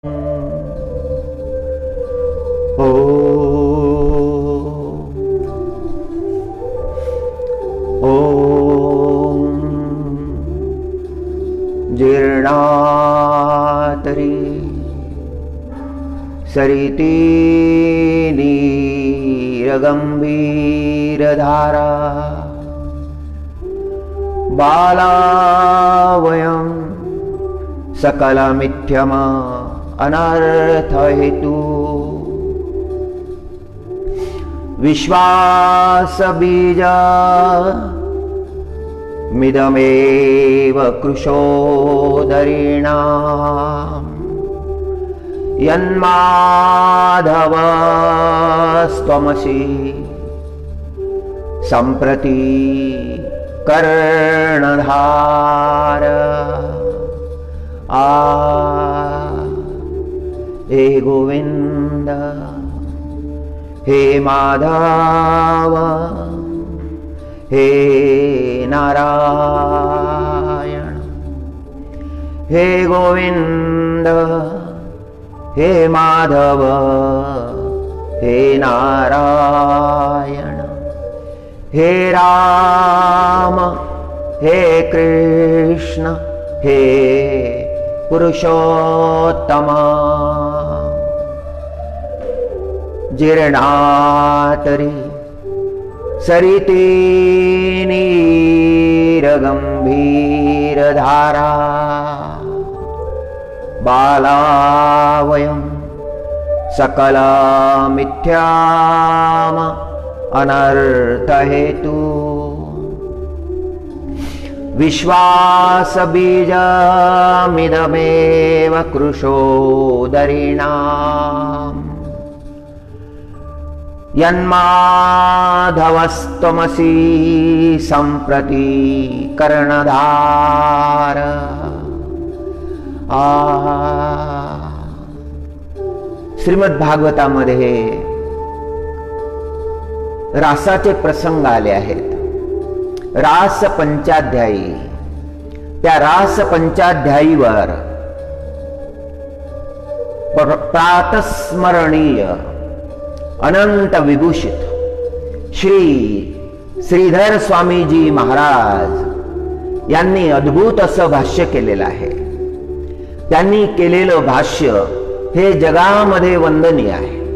जीर्णातरी सरिती नीरगंभीरधारा बालावयं सकलमिथ्यम अनर्थहेतु विश्वासबीज मिदमेव कृशोदरीणाम् यन्माधवस्त्वमसि सम्प्रति कर्णधार हे गोविंद हे माधव हे नारायण हे गोविंद हे माधव हे नारायण हे राम हे कृष्ण हे पुरुषोत्तम जीर्णातरी सरिती नीरगंभीरधारा बालावयं सकलमिथ्याम अनर्थहेतु विश्वासबीजमिदमेव कृशोदरीणाम् यन्माधवस्त्वमसि सम्प्रति कर्णधार श्रीमद्भागवतामध्ये रासाचे प्रसंग आले आहेत. रास पंचाध्यायी, त्या रास पंचाध्यायीवर प्रातस्मरणीय अनंत विभूषित श्री श्रीधर स्वामीजी महाराज यांनी अद्भुत असं भाष्य केलेलं आहे. त्यांनी केलेलं भाष्य हे जगामध्ये वंदनीय आहे.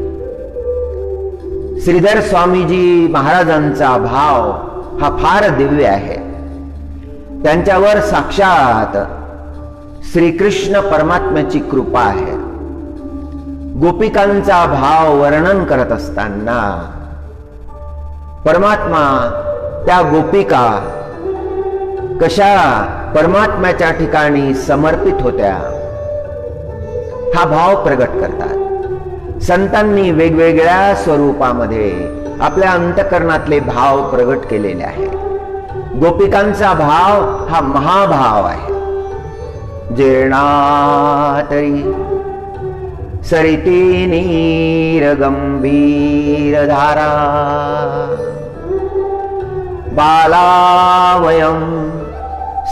श्रीधर स्वामीजी महाराजांचा भाव हा फार दिव्य आहे. त्यांच्यावर साक्षात श्रीकृष्ण परमात्म्याची कृपा आहे. गोपिकांचा भाव वर्णन करत असताना परमात्मा त्या गोपिका कशा परमात्म्याच्या ठिकाणी समर्पित होत्या हा भाव प्रगट करतात. संतांनी वेगवेगळ्या स्वरूपामध्ये आपल्या अंतःकरणातले भाव प्रगट केलेले आहेत. गोपिकांचा भाव हा महाभाव आहे. जीर्णातरी सरिती नीरगंभीरधारा बालावयं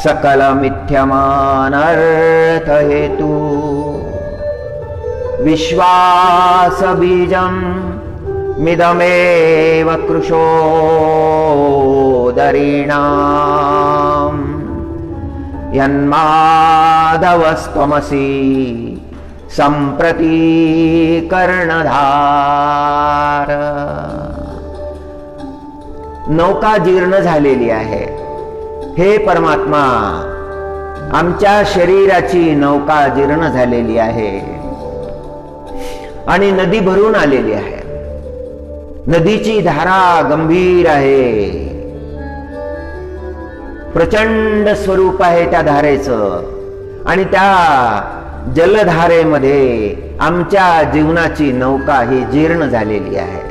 सकलमिथ्यमानर्थहेतु विश्वासबीजं मिदमेव कृशोदरीणाम् यन्माधवस्त्वमसि सम्प्रति कर्णधार. नौका जीर्ण झालेली आहे. हे परमात्मा, आमच्या शरीराची नौका जीर्ण झालेली आहे आणि नदी भरून आलेली आहे. नदीची धारा गंभीर आहे. प्रचंड स्वरूप आहे त्या धारेचं आणि त्या जलधारेमध्ये आमच्या जीवनाची नौका ही जीर्ण झालेली आहे.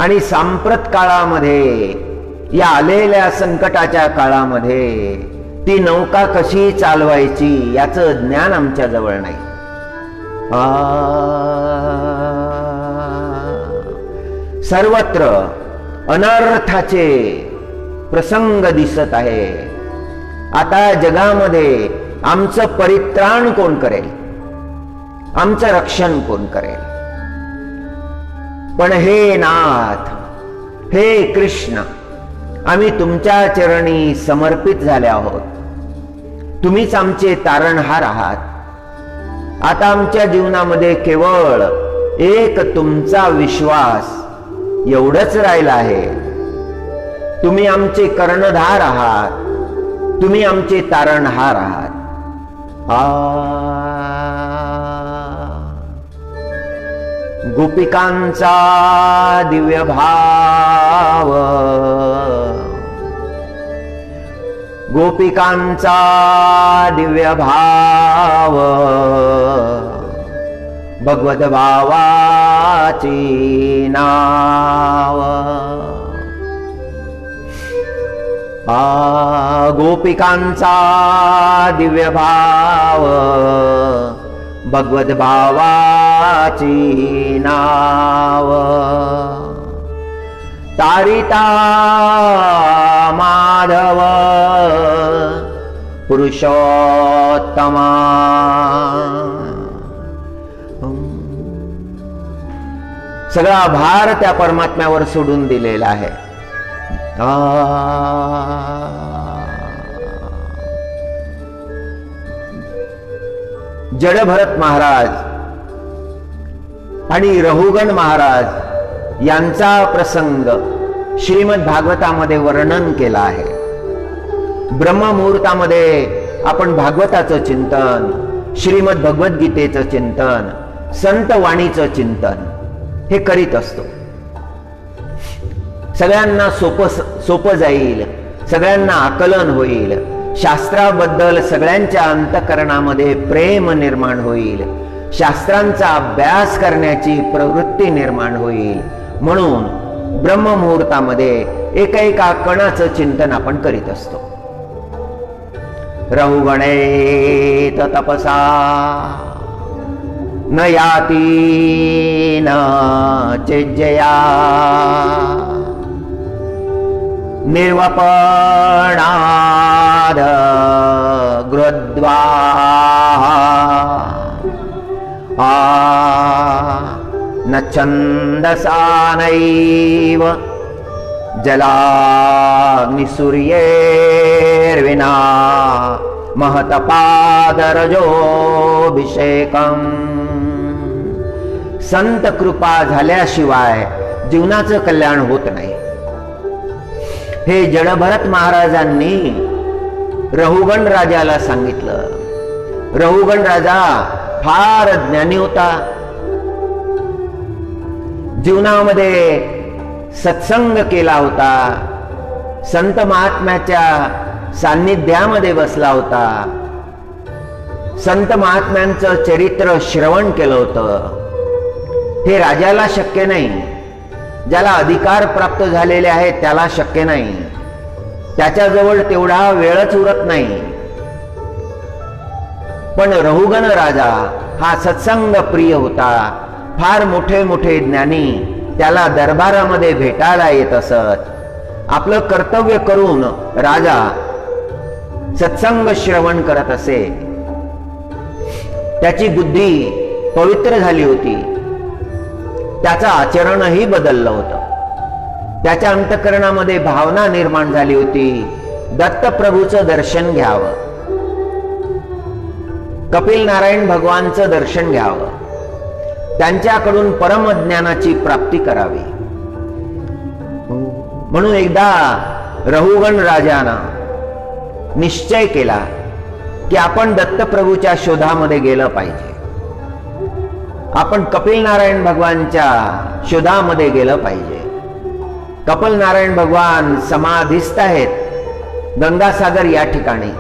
आणि सांप्रत काळामध्ये, या आलेल्या संकटाच्या काळामध्ये ती नौका कशी चालवायची याचं ज्ञान आमच्या जवळ नाही. सर्वत्र अनर्थाचे प्रसंग दिसत आहे. आता जगामध्ये आमचं परित्राण कोण करेल, आमचं रक्षण कोण करेल? पण हे नाथ, हे कृष्ण, आम्ही तुमच्या चरणी समर्पित झाले आहोत. तुम्हीच आमचे तारणहार आहात. आता आमच्या जीवनामध्ये केवळ एक तुमचा विश्वास एवढंच राहिलं आहे. तुम्ही आमचे कर्णधार आहात, तुम्ही आमचे तारणहार आहात. गोपिकांचा दिव्य भाव, गोपिकांचा दिव्य भाव, भगवत भावाची नाव. गोपिकांचा दिव्य भाव, भगवत भावाची नाव. तारिता माधव पुरुषोत्तमा, सगळा भार त्या परमात्म्यावर सोडून दिलेला आहे. जडभरत महाराज आणि रहुगण महाराज यांचा प्रसंग श्रीमद भागवतामध्ये वर्णन केला आहे. ब्रह्ममुहूर्तामध्ये आपण भागवताचं चिंतन, श्रीमद भगवद्गीतेचं चिंतन, संत वाणीचं चिंतन हे करीत असतो. सगळ्यांना सोपं जाईल, सगळ्यांना आकलन होईल, शास्त्राबद्दल सगळ्यांच्या अंतःकरणामध्ये प्रेम निर्माण होईल, शास्त्रांचा अभ्यास करण्याची प्रवृत्ती निर्माण होईल. म्हणून ब्रह्ममुहूर्तामध्ये एका कणाचं चिंतन आपण करीत असतो. रहुगणेत तपसा न याती न चेज्जया, निर्वपणाद गृह्वा न छन्दसा नैव जलाग्निसूर्यैर्विना महतपादरजोभिषेकम्. संत कृपा झाल्याशिवाय जीवनाचं कल्याण होत नाही. हे जडभरत महाराजांनी रहुगण राजाला सांगितलं. रहुगण राजा फार ज्ञानी होता. जीवनामध्ये सत्संग केला होता, संत महात्म्याच्या सान्निध्यामध्ये बसला होता, संत महात्म्यांचं चरित्र श्रवण केलं होतं. हे राजाला शक्य नाही. ज्याला अधिकार प्राप्त झालेले आहेत त्याला शक्य नाही. त्याच्याजवळ तेवढा वेळच उरत नाही. पण रहुगण राजा हा सत्संग प्रिय होता. फार मोठे मोठे ज्ञानी त्याला दरबारामध्ये भेटायला येत असत. आपलं कर्तव्य करून राजा सत्संग श्रवण करत असे. त्याची बुद्धी पवित्र झाली होती. त्याचं आचरणही बदललं होतं. त्याच्या अंतःकरणामध्ये भावना निर्माण झाली होती, दत्तप्रभूचं दर्शन घ्यावं, कपिल नारायण भगवानचं दर्शन घ्यावं, त्यांच्याकडून परमज्ञानाची प्राप्ती करावी. म्हणून एकदा रहुगण राजाना निश्चय केला की आपण दत्तप्रभूच्या शोधामध्ये गेलं पाहिजे. आपण कपिल नारायण भगवानच्या शोधामध्ये गेलं पाहिजे. कपिल नारायण भगवान समाधिस्थ आहेत गंगासागर या ठिकाणी.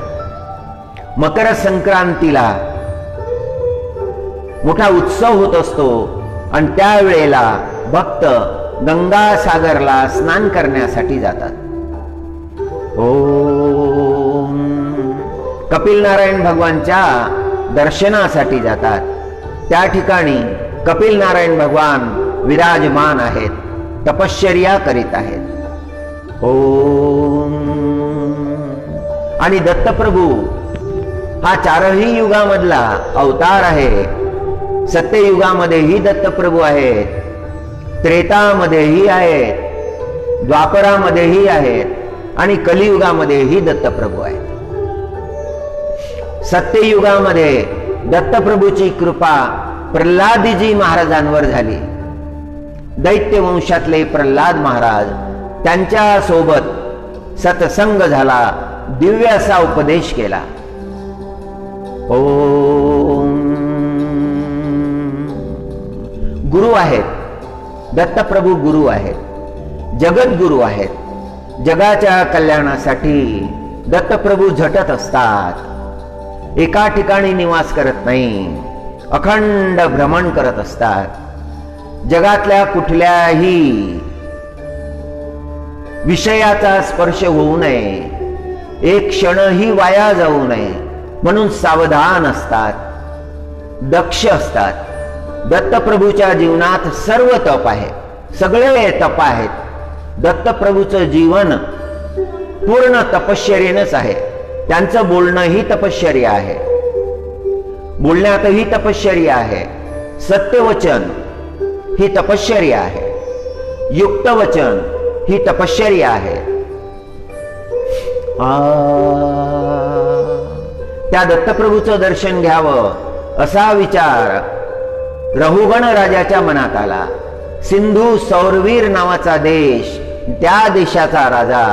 मकर संक्रांतीला मोठा उत्सव होत असतो आणि त्यावेळेला भक्त गंगासागरला स्नान करण्यासाठी जातात. ओम कपिल नारायण भगवानच्या दर्शनासाठी जातात. त्या ठिकाणी कपिल नारायण भगवान विराजमान आहेत, तपश्चर्या करीत आहेत. ओम आणि दत्तप्रभू हा चारही युगामधला अवतार आहे. सत्ययुगामध्येही दत्तप्रभू आहेत, त्रेतामध्येही आहेत, द्वापरामध्येही आहेत आणि कलियुगामध्येही दत्तप्रभू आहेत. सत्ययुगामध्ये दत्तप्रभूची कृपा प्रल्हादजी महाराजांवर झाली. दैत्य वंशातले प्रल्हाद महाराज, त्यांच्या सोबत सत्संग झाला, दिव्य असा उपदेश केला. ओम. गुरु आहेत, दत्तप्रभू गुरु आहेत, जगद्गुरु आहेत. जगाच्या कल्याणासाठी दत्तप्रभू झटत असतात. एका ठिकाणी निवास करत नाही, अखंड भ्रमण करत असतात. जगातल्या कुठल्याही विषयाचा स्पर्श होऊ नये, एक क्षणही वाया जाऊ नये म्हणून सावधान असतात, दक्ष असतात. दत्तप्रभूच्या जीवनात सर्व तप आहे, सगळे तप आहेत. दत्तप्रभूचं जीवन पूर्ण तपश्चर्येनंच आहे. त्यांचं बोलणं ही तपश्चर्या आहे, बोलण्यातही तपश्चर्या आहे. सत्यवचन ही तपश्चर्या आहे, युक्तवचन ही तपश्चर्या आहे. त्या दत्तप्रभूचं दर्शन घ्यावं असा विचार रहुगण राजाच्या मनात आला. सिंधू सौरवीर नावाचा देश, त्या देशाचा राजा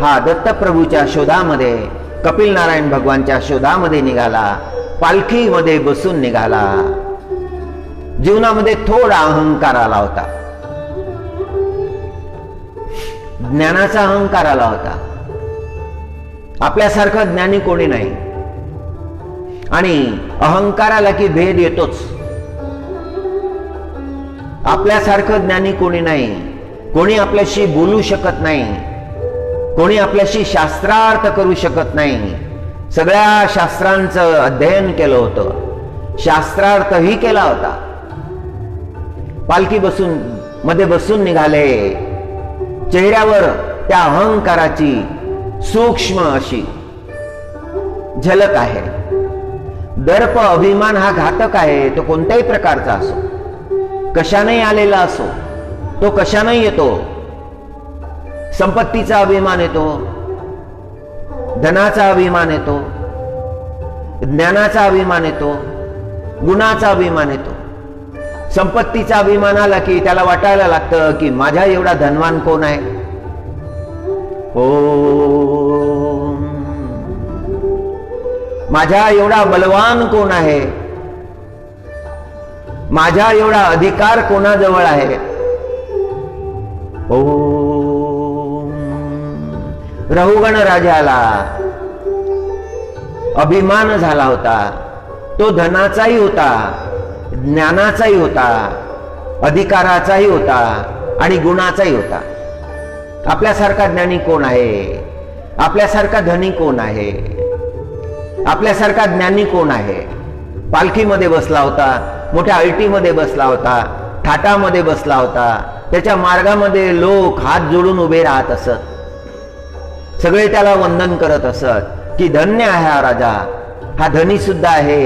हा दत्तप्रभूच्या शोधामध्ये, कपिल नारायण भगवानच्या शोधामध्ये निघाला. पालखीमध्ये बसून निघाला. जीवनामध्ये थोडा अहंकार आला होता, ज्ञानाचा अहंकार आला होता. आपल्यासारखं ज्ञानी कोणी नाही आणि अहंकाराला की भेद येतोच. आपल्यासारखं ज्ञानी कोणी नाही, कोणी आपल्याशी बोलू शकत नाही, कोणी आपल्याशी शास्त्रार्थ करू शकत नाही. सगळ्या शास्त्रांचं अध्ययन केलं होतं, शास्त्रार्थही केला होता. पालखी मध्ये बसून निघाले. चेहऱ्यावर त्या अहंकाराची सूक्ष्म अशी झलक आहे. दर्प अभिमान हा घातक आहे, तो कोणत्याही प्रकारचा असो, कशानेही आलेला असो, तो कशानेही येतो. संपत्तीचा अभिमान येतो, धनाचा अभिमान येतो, ज्ञानाचा अभिमान येतो, गुणाचा अभिमान येतो. संपत्तीचा अभिमान आला की त्याला वाटायला लागतं की माझ्या एवढा धनवान कोण आहे. माझ्या एवढा बलवान कोण आहे, माझ्या एवढा अधिकार कोणाजवळ आहे. रहुगण राजाला अभिमान झाला होता. तो धनाचाही होता, ज्ञानाचाही होता, अधिकाराचाही होता आणि गुणाचाही होता. आपल्यासारखा ज्ञानी कोण आहे, आपल्यासारखा धनी कोण आहे, आपल्यासारखा ज्ञानी कोण आहे. पालखीमध्ये बसला होता, मोठ्या अल्टीमध्ये बसला होता, थाटामध्ये बसला होता. त्याच्या मार्गामध्ये लोक हात जोडून उभे राहत असत, सगळे त्याला वंदन करत असत की धन्य आहे हा राजा, हा धनी सुद्धा आहे,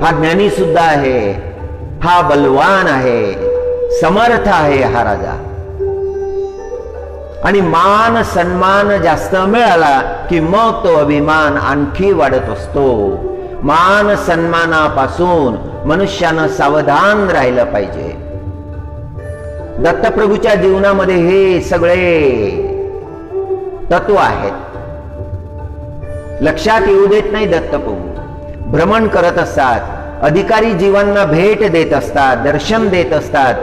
हा ज्ञानी सुद्धा आहे, हा बलवान आहे, समर्थ आहे हा राजा. आणि मान सन्मान जास्त मिळाला की मग तो अभिमान आणखी वाढत असतो. मान सन्मानापासून मनुष्यानं सावधान राहिलं पाहिजे. दत्तप्रभूच्या जीवनामध्ये हे सगळे तत्व आहेत. लक्षात येऊ देत नाही दत्तप्रभू. भ्रमण करत असतात, अधिकारी जीवांना भेट देत असतात, दर्शन देत असतात,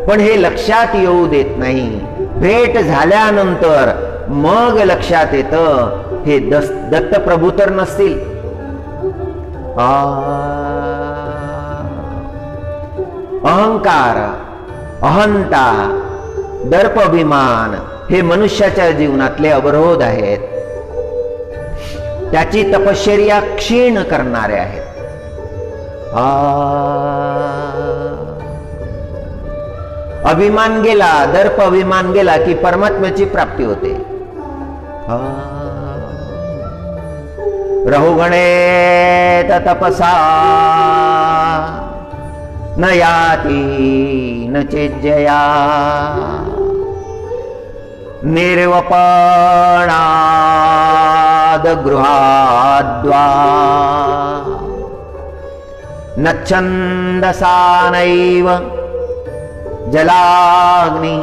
पण हे लक्षात येऊ देत नाही. भेट झाल्यानंतर मग लक्षात येतं हे दत्तप्रभू तर नसतील. अहंकार, अहंता, दर्प अभिमान हे मनुष्याच्या जीवनातले अवरोध आहेत. त्याची तपश्चर्या क्षीण करणारे आहेत. अभिमान गेला, दर्प अभिमान गेला की परमात्म्याची प्राप्ती होते. रहुगणेत तपसा न याति न चेज्जया निर्वपणाद गृहाद्वा नच्छन्दसा नैव जलाग्नि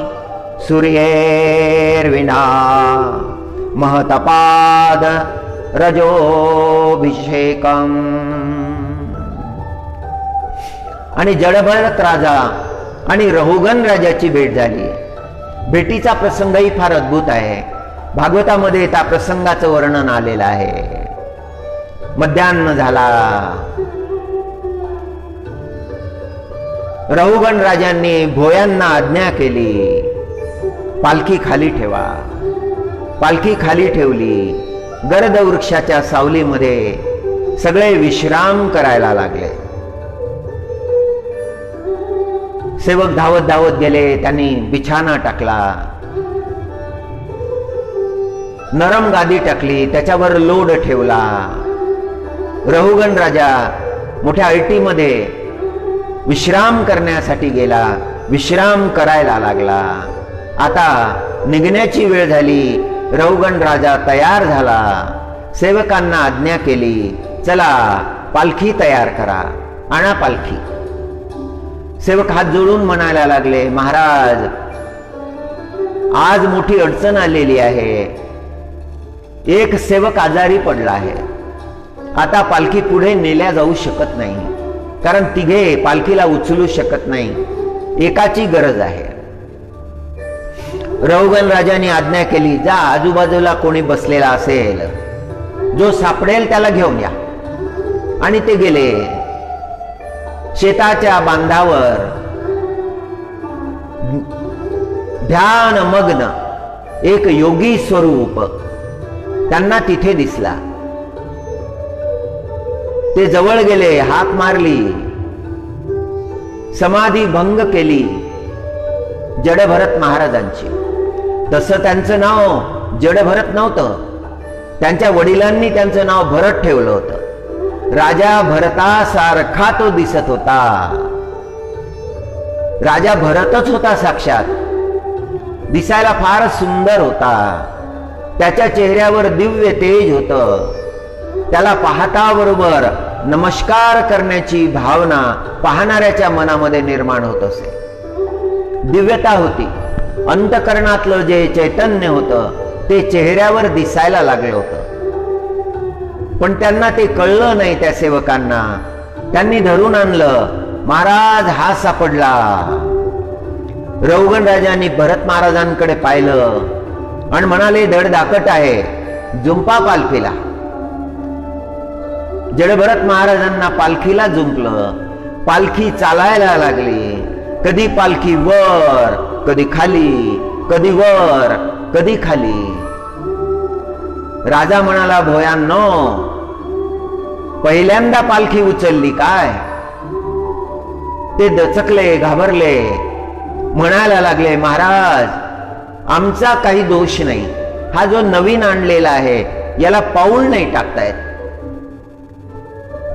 सूर्येर्विना महतपाद रजोभिषेकम. आणि जडभरत राजा आणि रहुगण राजाची भेट झाली. भेटीचा प्रसंगही फार अद्भुत आहे. भागवतामध्ये त्या प्रसंगाचं वर्णन आलेलं आहे. मध्यान्ह झाला. रहुगण राजांनी भोयांना आज्ञा केली, पालखी खाली ठेवा. पालखी खाली ठेवली. गर्द वृक्षाच्या सावलीमध्ये सगळे विश्राम करायला लागले. सेवक धावत धावत गेले. त्यांनी बिछाना टाकला, नरम गादी टाकली, त्याच्यावर लोड ठेवला. रहुगण राजा मोठ्या अल्टीमध्ये विश्राम करण्यासाठी गेला. विश्राम करायला लागला. आता निघण्याची वेळ झाली. रहुगण राजा तयार झाला. सेवकांना आज्ञा केली, चला पालखी तयार करा, आणा पालखी. सेवक हात जोडून म्हणायला लागले, महाराज आज मोठी अडचण आलेली आहे. एक सेवक आजारी पडला आहे. आता पालखी पुढे नेल्या जाऊ शकत नाही, कारण तिघे पालखीला उचलू शकत नाही. एकाची गरज आहे. रहुगण राजाने आज्ञा केली, जा आजूबाजूला कोणी बसलेला असेल, जो सापडेल त्याला घेऊन या. आणि ते गेले. शेताच्या बांधावर ध्यानमग्न एक योगी स्वरूप त्यांना तिथे दिसला. ते जवळ गेले, हाक मारली, समाधी भंग केली जडभरत महाराजांची. तसं त्यांचं नाव जडभरत नव्हतं. त्यांच्या वडिलांनी त्यांचं नाव भरत ठेवलं होतं. राजा भरतासारखा तो दिसत होता. राजा भरतच होता साक्षात. दिसायला फार सुंदर होता. त्याच्या चेहऱ्यावर दिव्य तेज होतं. त्याला पाहता बरोबर नमस्कार करण्याची भावना पाहणाऱ्याच्या मनामध्ये निर्माण होत असे. दिव्यता होती. अंतकरणातलं जे चैतन्य होतं ते चेहऱ्यावर दिसायला लागलं होतं. पण त्यांना ते कळलं नाही. त्या सेवकांना त्यांनी धरून आणलं. महाराज हा सापडला. रहुगण राजांनी भरत महाराजांकडे पाहिलं आणि म्हणाले, धडधाकट आहे, जुंपा पालखीला. जडभरत महाराजांना पालखीला जुंपलं. पालखी चालायला लागली. कधी पालखी वर, कधी खाली, कधी वर, कधी खाली. राजा म्हणाला, भोयांनो, पहिल्यांदा पालखी उचलली काय? ते दचकले, घाबरले, म्हणायला लागले, महाराज आमचा काही दोष नाही. हा जो नवीन आणलेला आहे याला पाऊल नाही टाकतायत.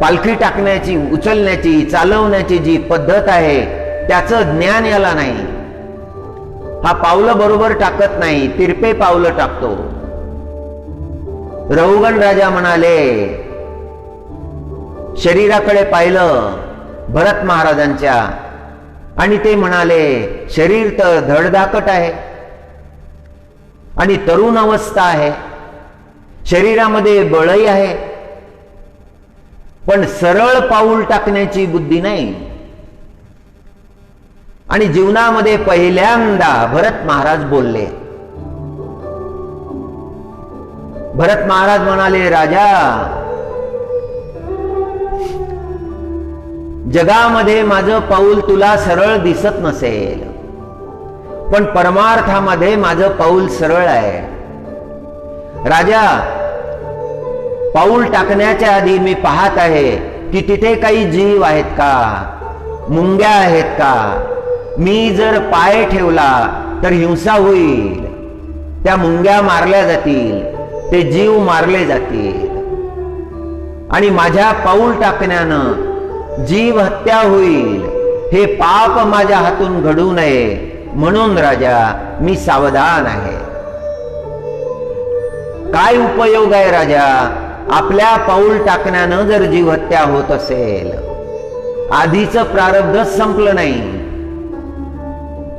पालखी टाकण्याची, उचलण्याची, चालवण्याची जी पद्धत आहे त्याचं ज्ञान याला नाही. हा पावलं बरोबर टाकत नाही, तिरपे पावलं टाकतो. रहुगण राजा म्हणाले, शरीराकडे पाहिलं भरत महाराजांच्या आणि ते म्हणाले, शरीर तर धडधाकट आहे आणि तरुण अवस्था आहे. शरीरामध्ये बळही आहे, पण सरळ पाऊल टाकण्याची बुद्धी नाही. आणि जीवनामध्ये पहिल्यांदा भरत महाराज बोलले. भरत महाराज म्हणाले, राजा जगामध्ये माझं पाऊल तुला सरळ दिसत नसेल, पण परमार्थामध्ये माझं पाऊल सरळ आहे. राजा, पाऊल टाकण्याच्या आधी मी पाहत आहे की तिथे काही जीव आहेत का, मुंग्या आहेत का. मी जर पाय ठेवला तर हिंसा होईल, त्या मुंग्या मारल्या जातील, ते जीव मारले जातील. आणि माझ्या पाऊल टाकण्यानं जीव हत्या होईल, हे पाप माझ्या हातून घडू नये म्हणून राजा मी सावधान आहे. काय उपयोग आहे राजा, आपल्या पाऊल टाकण्यानं जर जीव हत्या होत असेल, आधीच प्रारब्धच संपलं नाही,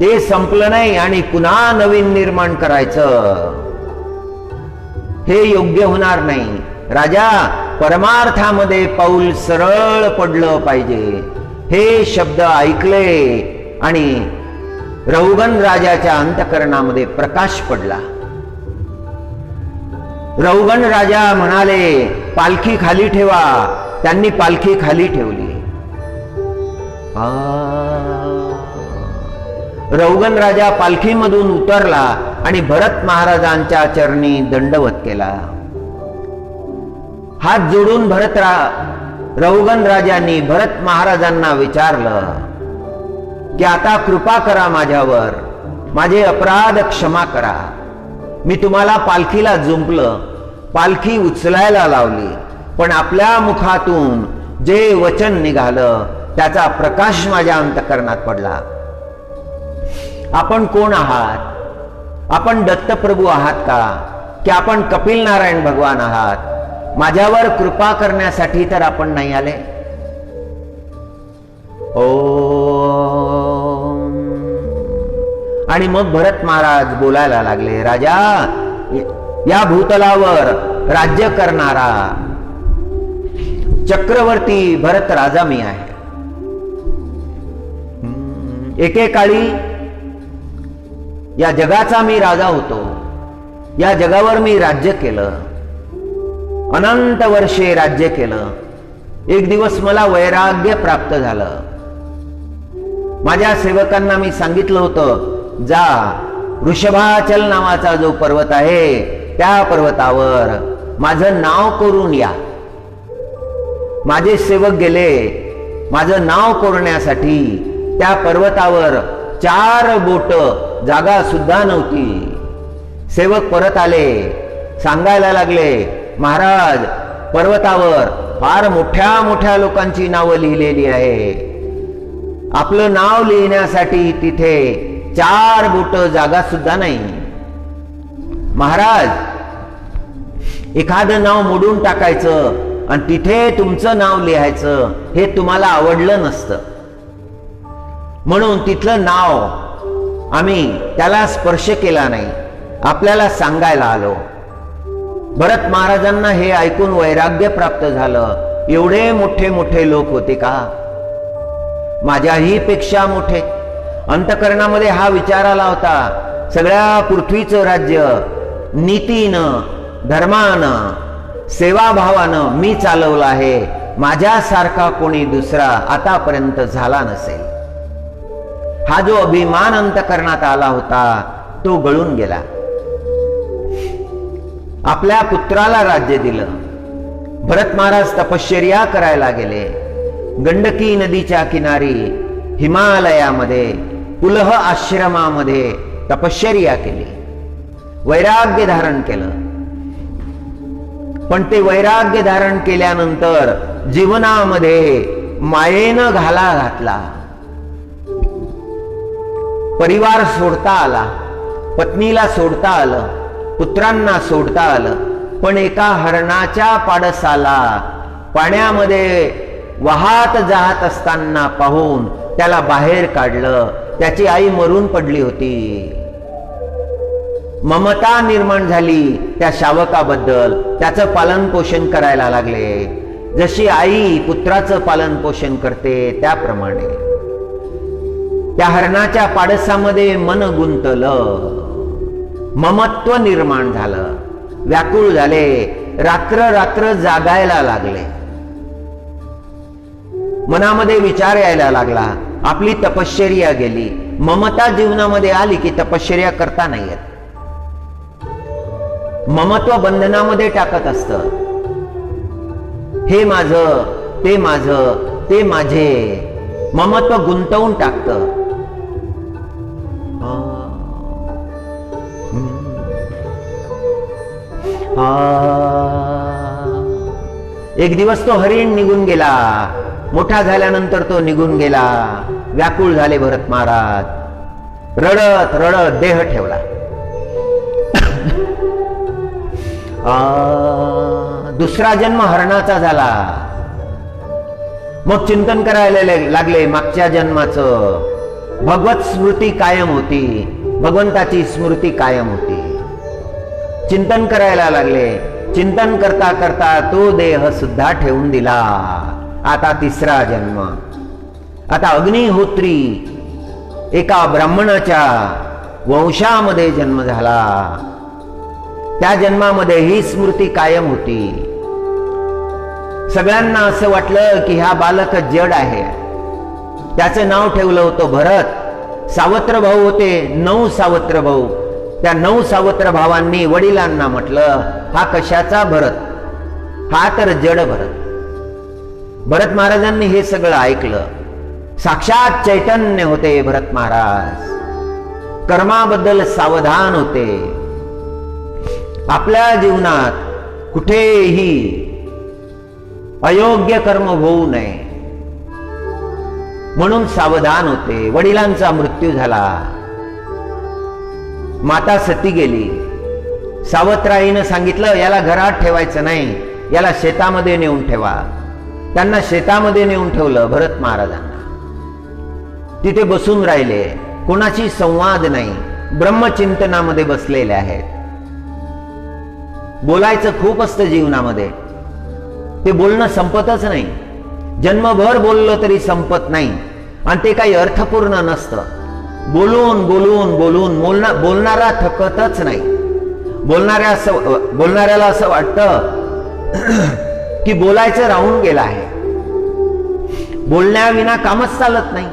ते संपलं नाही आणि पुन्हा नवीन निर्माण करायचं, हे योग्य होणार नाही. राजा, परमार्थामध्ये पाऊल सरळ पडलं पाहिजे. हे शब्द ऐकले आणि रौगण राजाच्या अंतःकरणामध्ये प्रकाश पडला. रौगण राजा म्हणाले, पालखी खाली ठेवा. त्यांनी पालखी खाली ठेवली. रौगण राजा पालखीमधून उतरला आणि भरत महाराजांच्या चरणी दंडवत केला. हात जोडून रौगण राजांनी भरत महाराजांना विचारलं की आता कृपा करा माझ्यावर, माझे अपराध क्षमा करा. मी तुम्हाला पालखीला जुंपलं, पालखी उचलायला लावली, पण आपल्या मुखातून जे वचन निघालं त्याचा प्रकाश माझ्या अंतःकरणात पडला. आपण कोण आहात? आपण दत्तप्रभू आहात का, की आपण कपिल नारायण भगवान आहात? माझ्यावर कृपा करण्यासाठी तर आपण नाही आले. आणि मग भरत महाराज बोलायला लागले, राजा, या भूतलावर राज्य करणारा चक्रवर्ती भरत राजा मी आहे. एकेकाळी या जगाचा मी राजा होतो. या जगावर मी राज्य केलं, अनंत वर्षे राज्य केलं. एक दिवस मला वैराग्य प्राप्त झालं. माझ्या सेवकांना मी सांगितलं होतं, जा वृषभाचल नावाचा जो पर्वत आहे त्या पर्वतावर माझं नाव कोरून या. माझे सेवक गेले माझं नाव कोरण्यासाठी. त्या पर्वतावर 4 बोट जागा सुद्धा नव्हती. सेवक परत आले, सांगायला लागले, महाराज, पर्वतावर फार मोठ्या मोठ्या लोकांची नावं लिहिलेली आहे. आपलं नाव लिहिण्यासाठी तिथे 4 बोट जागा सुद्धा नाही. महाराज, एखादं नाव मोडून टाकायचं आणि तिथे तुमचं नाव लिहायचं हे तुम्हाला आवडलं नसतं, म्हणून तिथलं नाव आम्ही त्याला स्पर्श केला नाही, आपल्याला सांगायला आलो. भरत महाराजांना हे ऐकून वैराग्य प्राप्त झालं. एवढे मोठे मोठे लोक होते का, माझ्याही पेक्षा मोठे? अंतःकरणामध्ये हा विचार आला होता, सगळ्या पृथ्वीचं राज्य नीतीनं, धर्मानं, सेवाभावानं मी चालवलं आहे. माझ्यासारखा कोणी दुसरा आतापर्यंत झाला नसेल. हा जो अभिमान अंतःकरणात आला होता तो गळून गेला. आपल्या पुत्राला राज्य दिलं. भरत महाराज तपश्चर्या करायला गेले. गंडकी नदीच्या किनारी हिमालयामध्ये पुलह आश्रमामध्ये तपश्चर्या केली, वैराग्य धारण केलं. पण ते वैराग्य धारण केल्यानंतर जीवनामध्ये मायेनं घाला घातला. परिवार सोडता आला, पत्नीला सोडता आलं, पुत्रांना सोडता आलं. पण एका हरणाच्या पाडसाला पाण्यामध्ये वाहत जात असताना पाहून त्याला बाहेर काढलं. त्याची आई मरून पडली होती. ममता निर्माण झाली त्या शावकाबद्दल. त्याचं पालन पोषण करायला लागले. जशी आई पुत्राचं पालन पोषण करते त्याप्रमाणे त्या हरणाच्या पाडसामध्ये मन गुंतलं. ममत्व निर्माण झालं. व्याकुळ झाले. रात्र रात्र जागायला लागले. मनामध्ये विचार यायला लागला. आपली तपश्चर्या गेली. ममता जीवनामध्ये आली की तपश्चर्या करता नाही येत. ममत्व बंधनामध्ये टाकत असतं. हे माझं, ते माझं, ते माझे. ममत्व गुंतवून टाकतं. एक दिवस तो हरिण निघून गेला. मोठा झाल्यानंतर तो निघून गेला. व्याकुळ झाले भरत महाराज. रडत रडत देह ठेवला. दुसरा जन्म हरणाचा झाला. मग चिंतन करायला लागले मागच्या जन्माचं. भगवत स्मृती कायम होती, भगवंताची स्मृती कायम होती. चिंतन करायला लागले. चिंतन करता करता तो देह सुद्धा ठेवून दिला. आता तिसरा जन्म. आता अग्निहोत्री एका ब्राह्मणाच्या वंशामध्ये जन्म झाला. त्या जन्मामध्ये ही स्मृती कायम होती. सगळ्यांना असं वाटलं की हा बालक जड आहे. त्याचं नाव ठेवलं होतं भरत. सावत्र भाऊ होते, 9 सावत्र भाऊ. त्या 9 सावत्र भावांनी वडिलांना म्हटलं, हा कशाचा भरत, हा तर जड भरत. भरत महाराजांनी हे सगळं ऐकलं. साक्षात चैतन्य होते भरत महाराज. कर्माबद्दल सावधान होते. आपल्या जीवनात कुठेही अयोग्य कर्म होऊ नये म्हणून सावधान होते. वडिलांचा मृत्यू झाला. माता सती गेली. सावत्राईनं सांगितलं, याला घरात ठेवायचं नाही, याला शेतामध्ये नेऊन ठेवा. त्यांना शेतामध्ये नेऊन ठेवलं भरत महाराजांना. तिथे बसून राहिले. कोणाशी संवाद नाही. ब्रह्मचिंतनामध्ये बसलेले आहेत. बोलायचं खूप असतं जीवनामध्ये. ते बोलणं संपतच नाही. जन्मभर बोललं तरी संपत नाही. आणि ते काही अर्थपूर्ण नसतं. बोलून बोलून बोलून बोलणारा थकतच नाही. बोलणाऱ्याला असं वाटतं की बोलायचं राहून गेलं आहे. बोलण्याविना कामच चालत नाही.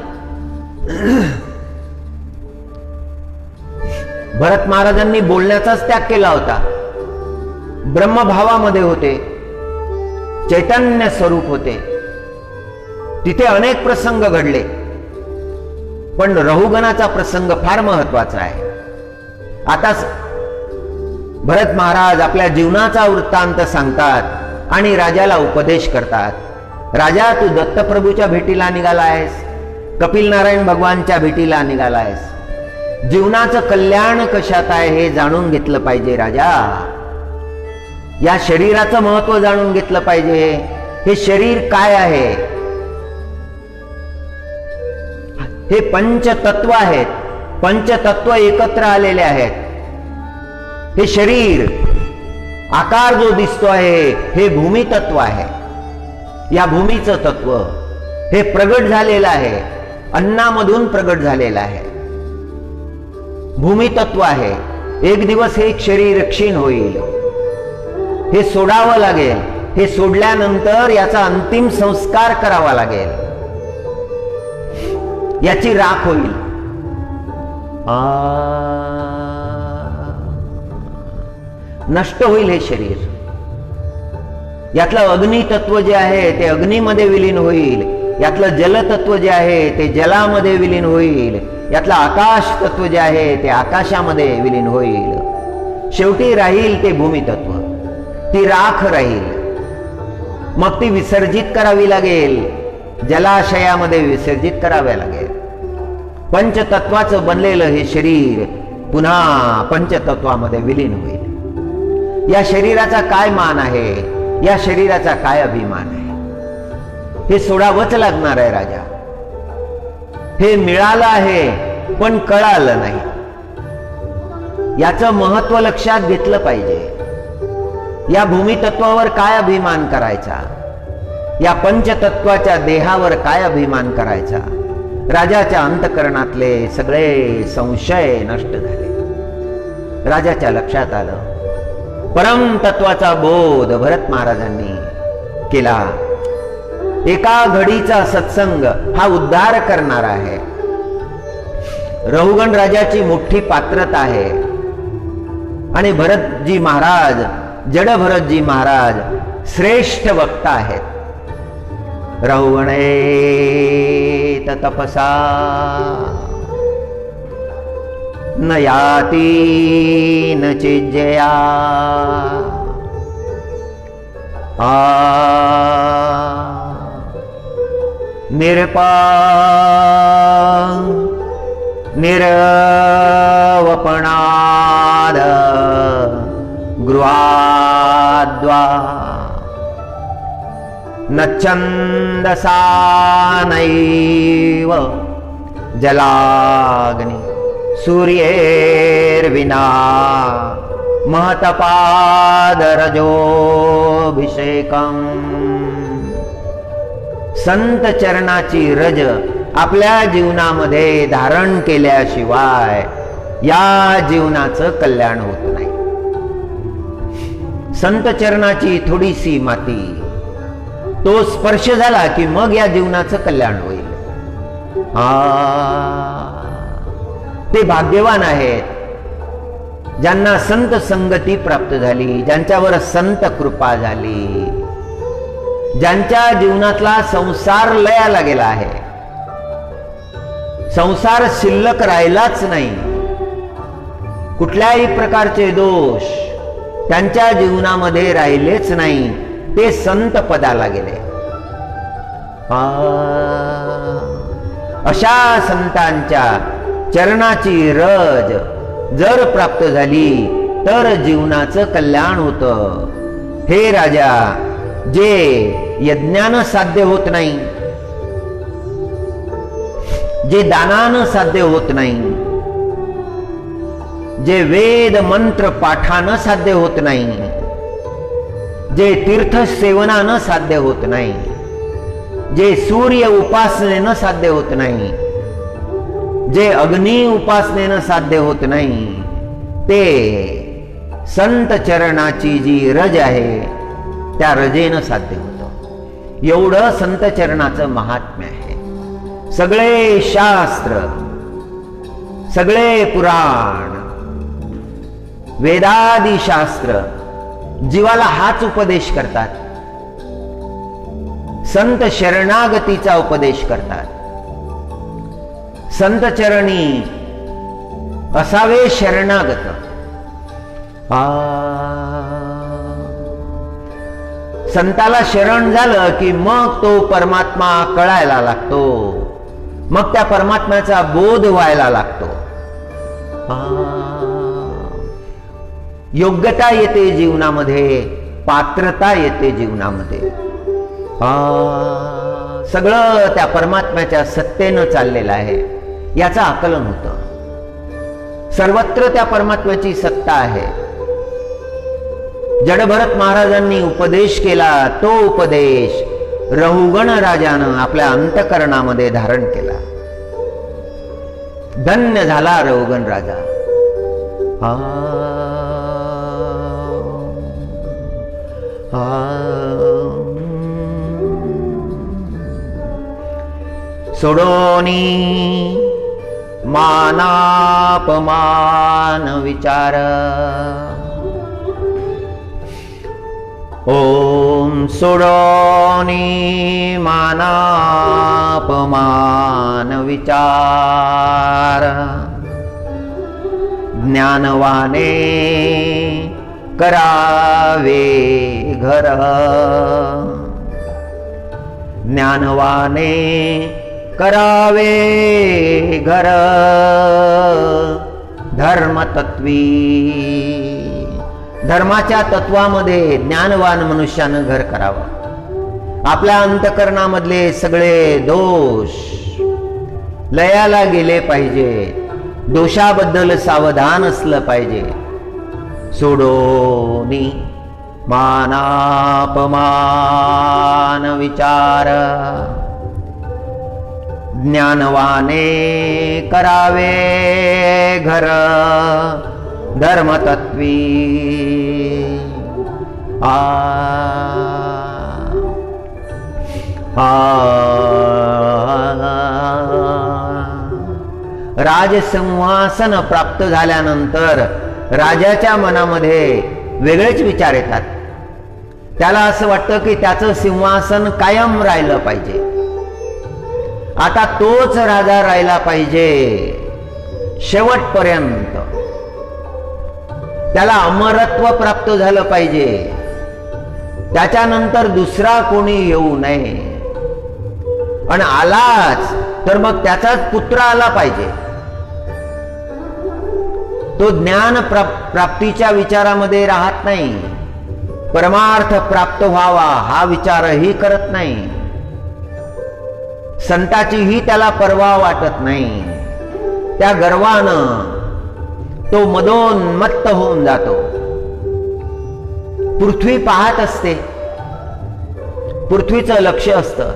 भरत महाराजांनी बोलण्याचाच त्याग केला होता. ब्रह्मभावामध्ये होते. चैतन्य स्वरूप होते. तिथे अनेक प्रसंग घडले, पण रहुगणाचा प्रसंग फार महत्वाचा आहे. आता भरत महाराज आपल्या जीवनाचा वृत्तांत सांगतात आणि राजाला उपदेश करतात. राजा, तू दत्तप्रभूच्या भेटीला निघालायस, कपिल नारायण भगवानच्या भेटीला निघालायस. जीवनाचं कल्याण कशात आहे हे जाणून घेतलं पाहिजे राजा. या शरीराचं महत्व जाणून घेतलं पाहिजे. हे शरीर काय आहे? हे पंचतत्व आहेत. पंचतत्व एकत्र आलेले आहेत. हे शरीर, आकार जो दिसतो आहे, हे भूमितत्व आहे. या भूमीचं तत्व हे प्रगट झालेलं आहे. अन्नामधून प्रगट झालेलं आहे. भूमितत्व आहे. एक दिवस हे शरीर क्षीण होईल. हे सोडावं लागेल. हे सोडल्यानंतर याचा अंतिम संस्कार करावा लागेल. याची राख होईल. नष्ट होईल हे शरीर. यातलं अग्नितत्व जे आहे ते अग्नीमध्ये विलीन होईल. यातलं जलतत्व जे आहे ते जलामध्ये विलीन होईल. यातलं आकाश तत्व जे आहे ते आकाशामध्ये विलीन होईल. शेवटी राहील ते भूमितत्व. ती राख राहील. मग ती विसर्जित करावी लागेल. जलाशयामध्ये विसर्जित करावे लागेल. पंचतत्वाचं बनलेलं हे शरीर पुन्हा पंचतत्वामध्ये विलीन होईल. या शरीराचा काय मान आहे? या शरीराचा काय अभिमान आहे? हे सोडावंच लागणार आहे राजा. हे मिळालं आहे पण कळालं नाही. याचं महत्व लक्षात घेतलं पाहिजे. या भूमितत्वावर काय अभिमान करायचा? या पंचतत्वाच्या देहावर काय अभिमान करायचा? राजाच्या अंतःकरणातले सगळे संशय नष्ट झाले. राजाच्या लक्षात आलं. परम तत्वाचा बोध भरत महाराजांनी केला. एका घडीचा सत्संग हा उद्धार करणारा आहे. रहुगण राजाची मोठी पात्रता आहे. आणि भरतजी महाराज, जड भरतजी महाराज श्रेष्ठ वक्ता आहेत. रहुगणे तपसा न याति, न चिज्जया. निरवपणाद गृहाद्वा न छन्दसा नैव जलाग्नि सूर्येर्विना महतपादरजोभिषेकम्। संत चरणाची रज आपल्या जीवनामध्ये धारण केल्याशिवाय या जीवनाचं कल्याण होत नाही। संत चरणाची थोडीशी माती, तो स्पर्श झाला की मग या जीवनाचं कल्याण होईल। ते भाग्यवान आहेत ज्यांना संत संगती प्राप्त झाली, ज्यांच्यावर संत कृपा झाली, ज्यांच्या जीवनातला संसार लयाला गेला आहे, संसार शिल्लक राहिलाच नाही, कुठल्याही प्रकारचे दोष त्यांच्या जीवनामध्ये राहिलेच नाही, ते संत पदाला गेले। अशा संतांच्या चरणाची रज जर प्राप्त झाली तर जीवनाचं कल्याण होतं। हे राजा, जे यज्ञानं साध्य होत नाही, जे दानानं साध्य होत नाही, जे वेद मंत्र पाठानं साध्य होत नाही, जे तीर्थ सेवनानं साध्य होत नाही, जे सूर्य उपासनेनं साध्य होत नाही, जे अग्नी उपासनेनं साध्य होत नाही, ते संत चरणाची जी रज आहे त्या रजेनं साध्य होतं। एवढं संत चरणाचं महात्म्य आहे। सगळे शास्त्र, सगळे पुराण, वेदादी शास्त्र जीवाला हाच उपदेश करतात, संत शरणागतीचा उपदेश करतात। संत चरणी असावे शरणागत। संताला शरण झालं की मग तो परमात्मा कळायला लागतो, मग त्या परमात्म्याचा बोध व्हायला लागतो। योग्यता येते जीवनामध्ये, पात्रता येते जीवनामध्ये, सगळं त्या परमात्म्याच्या सत्तेनं चाललेलं आहे याचं आकलन होतं। सर्वत्र त्या परमात्म्याची सत्ता आहे। जडभरत महाराजांनी उपदेश केला, तो उपदेश रहुगण राजानं आपल्या अंतःकरणामध्ये धारण केला। धन्य झाला रहुगण राजा। सोडोनी मानापमान विचार, ओम सोडोनी मानापमान विचार, ज्ञानवाने करावे घर, ज्ञानवाने करावे घर, धर्मतत्वी। धर्माच्या तत्वामध्ये ज्ञानवान मनुष्यानं घर करावं। आपल्या अंतःकरणामधले सगळे दोष लयाला गेले पाहिजे, दोषाबद्दल सावधान असलं पाहिजे। सोडोनी मानापमान विचार, ज्ञानवाने करावे घर, धर्मतत्वी। राजसिंहासन प्राप्त झाल्यानंतर राजाच्या मनामध्ये वेगळेच विचार येतात। त्याला असं वाटतं की त्याचं सिंहासन कायम राहिलं पाहिजे, आता तोच राजा राहिला पाहिजे शेवटपर्यंत, त्याला अमरत्व प्राप्त झालं पाहिजे। त्याच्यानंतर दुसरा कोणी येऊ नये, आणि आलाच तर मग त्याचाच पुत्र आला पाहिजे. तो ज्ञान प्राप्तीच्या विचारामध्ये राहत नाही, परमार्थ प्राप्त व्हावा हा विचारही करत नाही, संताचीही त्याला पर्वा वाटत नाही. त्या गर्वानं तो मदोन्मत्त होऊन जातो. पृथ्वी पाहत असते, पृथ्वीचं लक्ष असतं,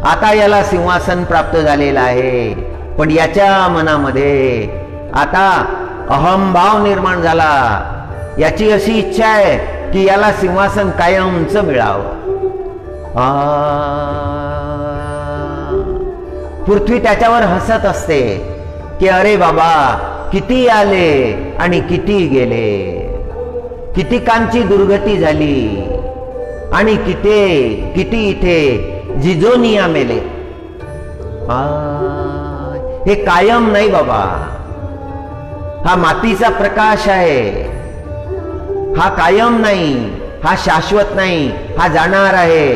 आता याला सिंहासन प्राप्त झालेलं आहे, पण याच्या मनामध्ये आता अहंभाव निर्माण झाला. याची अशी इच्छा आहे की याला सिंहासन कायमचं मिळावं. पृथ्वी त्याच्यावर हसत असते की अरे बाबा, किती आले आणि किती गेले, कितीकांची दुर्गती झाली आणि किती इथे जिजोनिया मेले. हे कायम नाही बाबा, हा मातीचा प्रकाश आहे, हा कायम नाही, हा शाश्वत नाही, हा जाणार आहे.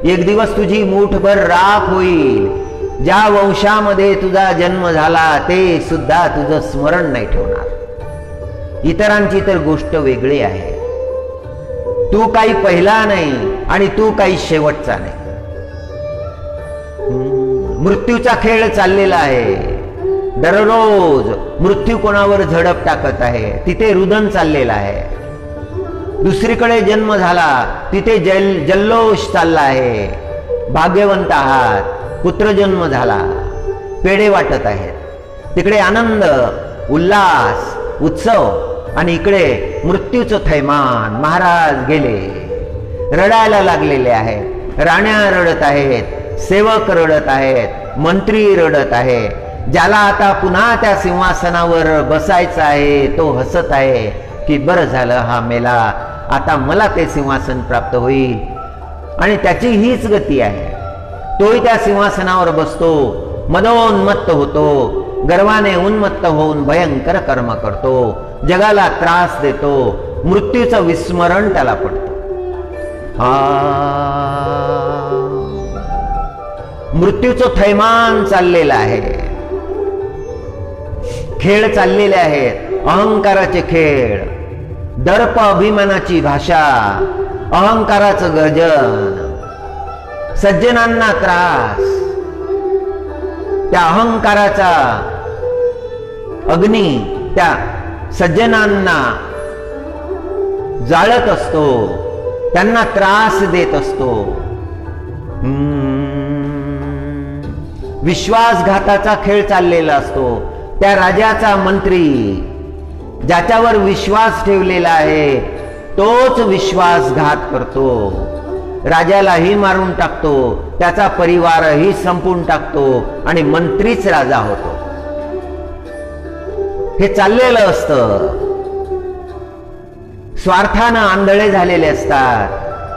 एक दिवस तुझी मूठभर राख होईल. ज्या वंशामध्ये तुझा जन्म झाला ते सुद्धा तुझं स्मरण नाही ठेवणार. इतरांची तर गोष्ट वेगळी आहे. तू काही पहिला नाही आणि तू काही शेवटचा नाही. मृत्यूचा खेळ चाललेला आहे. दररोज मृत्यू कोणावर झडप टाकत आहे, तिथे रुदन चाललेला आहे. दुसरीकडे जन्म झाला, तिथे जल्लोष चालला आहे. भाग्यवंत आहात, पुत्रजन्म झाला, पेढे वाटत आहेत. तिकडे आनंद, उल्हास, उत्सव, आणि इकडे मृत्यूचं थैमान. महाराज गेले, रडायला लागलेले आहेत. राण्या रडत आहेत, सेवक रडत आहेत, मंत्री रडत आहे. ज्याला आता पुन्हा त्या सिंहासनावर बसायचं आहे तो हसत आहे की बरं झालं हा मेला, आता मला ते सिंहासन प्राप्त होईल. आणि त्याची हीच गती आहे. तोही त्या सिंहासनावर बसतो, मदोन्मत्त होतो, गर्वाने उन्मत्त होऊन भयंकर कर्म करतो, जगाला त्रास देतो, मृत्यूचं विस्मरण त्याला पडतं. मृत्यूचं थैमान चाललेलं आहे. खेळ चाललेले आहेत, अहंकाराचे खेळ, दर्प अभिमानाची भाषा, अहंकाराचं गर्जन, सज्जनांना त्रास. त्या अहंकाराचा अग्नी त्या सज्जनांना जाळत असतो, त्यांना त्रास देत असतो. विश्वासघाताचा खेळ चाललेला असतो. त्या राजाचा मंत्री ज्याच्यावर विश्वास ठेवलेला आहे तोच विश्वासघात करतो. राजालाही मारून टाकतो, त्याचा परिवारही संपून टाकतो आणि मंत्रीच राजा होतो. हे चाललेलं असतं. स्वार्थानं आंधळे झालेले असतात,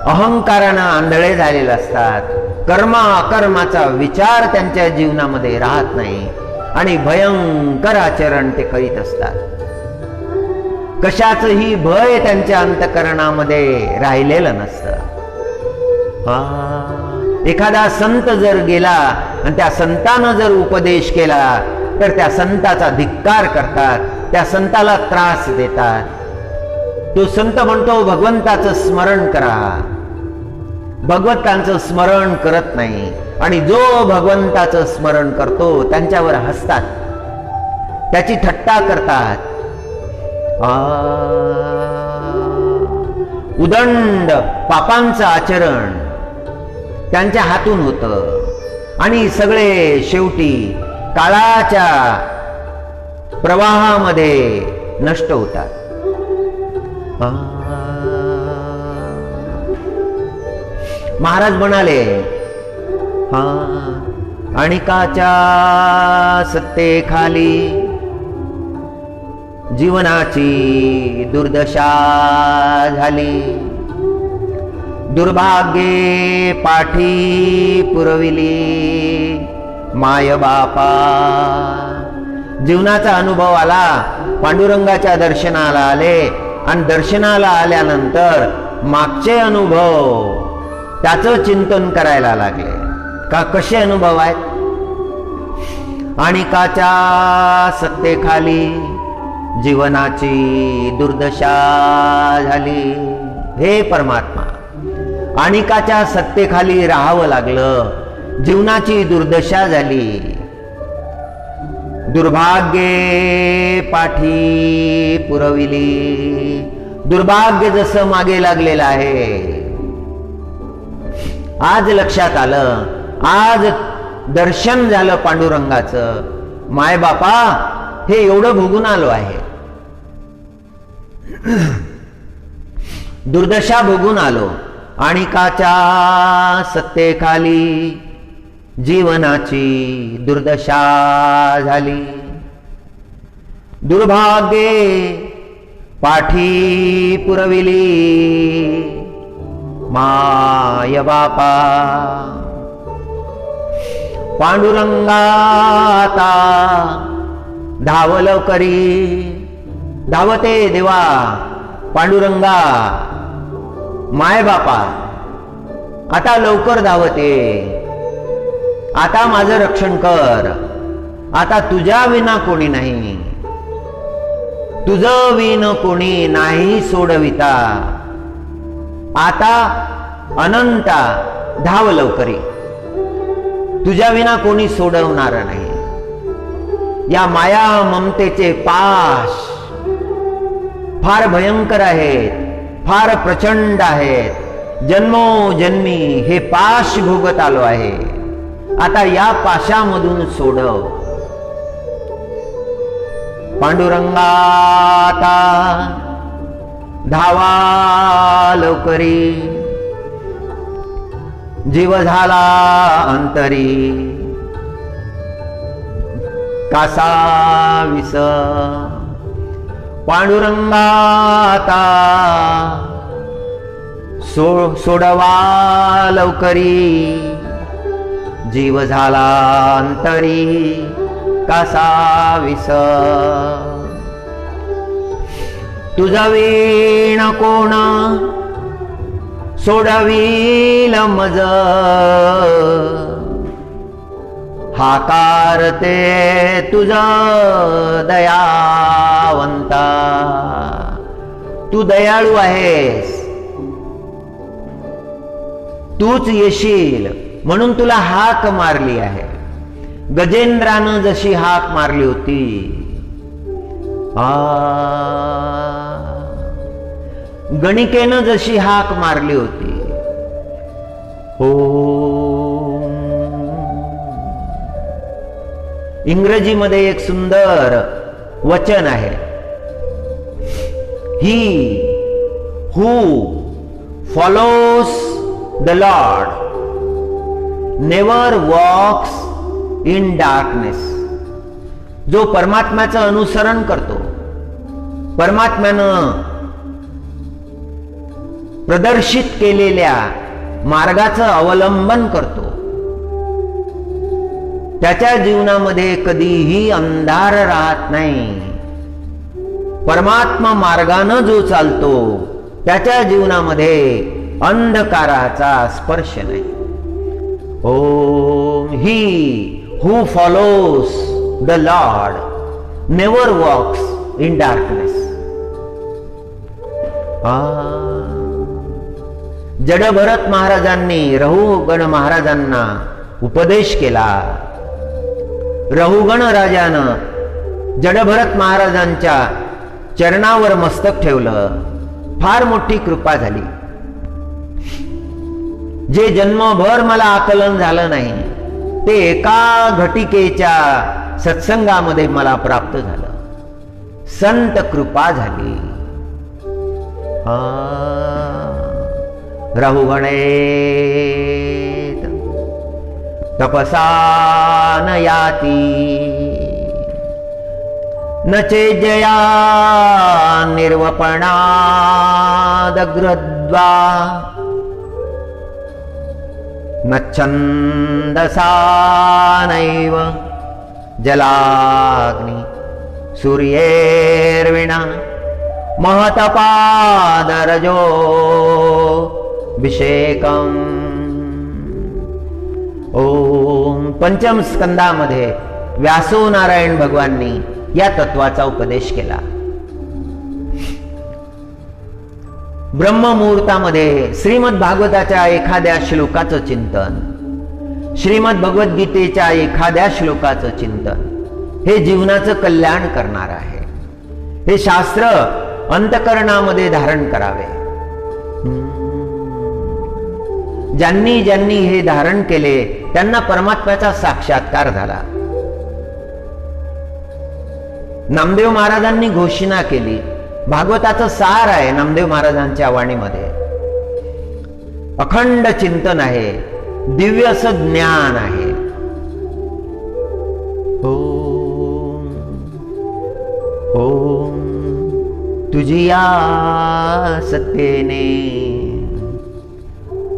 अहंकारानं आंधळे झालेले असतात. कर्म अकर्माचा विचार त्यांच्या जीवनामध्ये राहत नाही आणि भयंकर आचरण ते करीत असतात. कशाचंही भय त्यांच्या अंतःकरणामध्ये राहिलेलं नसतं. एखादा संत जर गेला आणि त्या संतानं जर उपदेश केला तर त्या संताचा धिक्कार करतात, त्या संताला त्रास देतात. तो संत म्हणतो भगवंताचं स्मरण करा, भगवंतांचं स्मरण करत नाही. आणि जो भगवंताचं स्मरण करतो त्यांच्यावर हसतात, त्याची थट्टा करतात. उदंड पापांचं आचरण त्यांच्या हातून होतं आणि सगळे शेवटी काळाच्या प्रवाहामध्ये नष्ट होतात. महाराज म्हणाले, आणिकाच्या सत्तेखाली जीवनाची दुर्दशा झाली. दुर्भाग्ये पाठी पुरविली माय बापा. जीवनाचा अनुभव आला, पांडुरंगाच्या दर्शनाला आले आणि दर्शनाला आल्यानंतर मागचे अनुभव त्याचं चिंतन करायला लागले. का कसे अनुभव आहेत? आणिकाच्या सत्तेखाली जीवनाची दुर्दशा झाली. हे परमात्मा, आणिकाच्या सत्तेखाली राहावं लागलं, जीवनाची दुर्दशा झाली. दुर्भाग्ये पाठी पुरविली. दुर्भाग्य जसं मागे लागलेलं आहे. आज लक्षात आलं, आज दर्शन झालं पांडुरंगाचं. माय बापा, हे एवढं भोगून आलो आहे, दुर्दशा भोगून आलो. आणिकाच्या सत्तेखाली जीवनाची दुर्दशा झाली. दुर्भाग्ये पाठी पुरविली माय बापा. पांडुरंगा आता धावल करी. धावते देवा पांडुरंगा, माय बापा आता लवकर धावते. आता माझं रक्षण कर. आता तुझ्या विना कोणी नाही, तुझं विन कोणी नाही सोडविता. आता अनंता धाव लवकरी, तुझ्या विना कोणी सोडवणार नाही. या माया ममतेचे पाश फार भयंकर आहेत, फार प्रचंड आहेत. जन्मोजन्मी हे पाश भोगत आलो आहे. आता या पाशामधून सोडव. पांडुरंगा आता धावा लवकरी. जीव झाला अंतरी कासा विस. पांडुरंगा आता सोडवा लवकरी. जीव झाला अंतरी कासा विस. तुझा वीण कोण सोडवील मज. हाकारते तुझ दयावंता. तू दयाळू आहेस, तूच येशील म्हणून तुला हाक मारली आहे. गजेंद्रानं जशी हाक मारली होती, गणिकेनं जशी हाक मारली होती. इंग्रजीमध्ये एक सुंदर वचन आहे. He who follows the lord never walks in darkness. जो परमात्म्याचं अनुसरण करतो, परमात्म्यानं प्रदर्शित केलेल्या मार्गाचं अवलंबन करतो, त्याच्या जीवनामध्ये कधीही अंधार राहत नाही. परमात्मा मार्गानं जो चालतो त्याच्या जीवनामध्ये अंधकाराचा स्पर्श नाही. Om he who follows the lord never walks in darkness. Jadabharat महाराजांनी रहुगण महाराजांना उपदेश केला. रहुगण राजानं जडभरत महाराजांच्या चरणावर मस्तक ठेवलं. फार मोठी कृपा झाली. जे जन्मभर मला आकलन झालं नाही ते एका घटिकेच्या सत्संगामध्ये मला प्राप्त झालं. संत कृपा झाली. रहुगणे तपसा न याती न चेजया निर्वपणादग्रद्वा. न छन्दसा नैव जलाग्नि सूर्येर्विणा महतपादरजो अभिषेकम. ओम. पंचम स्कंदामध्ये व्यासो नारायण भगवाननी या तत्वाचा उपदेश केला. ब्रह्ममुहूर्तामध्ये श्रीमद भागवताच्या एखाद्या श्लोकाचं चिंतन, श्रीमद भगवद्गीतेच्या एखाद्या श्लोकाचं चिंतन हे जीवनाचं कल्याण करणार आहे. हे शास्त्र अंतःकरणामध्ये धारण करावे. ज्यांनी ज्यांनी हे धारण केले त्यांना परमात्म्याचा साक्षात्कार झाला. नामदेव महाराजांनी घोषणा केली. भागवताचं सार आहे नामदेव महाराजांच्या वाणीमध्ये. अखंड चिंतन आहे, दिव्य असं ज्ञान आहे. ओम ओम. तुझी या सत्तेने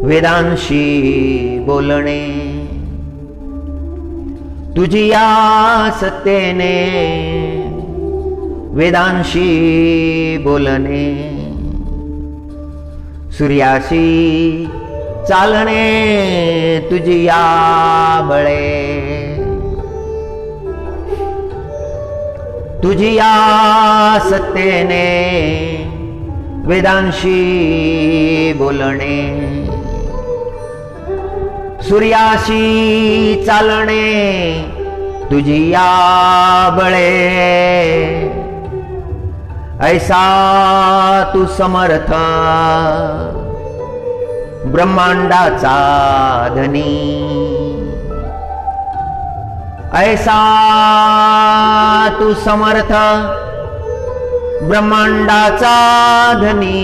वेदांशी बोलणे, तुझी या सत्तेने वेदांशी बोलणे, सूर्याशी चालणे तुझी या बळे, तुझी या सत्तेने वेदांशी बोलणे, सूर्याशी चालणे तुझी या बळे, ऐसा तू समर्थ ब्रह्मांडाचा धनी, ऐसा तू समर्थ ब्रह्मांडाचा धनी,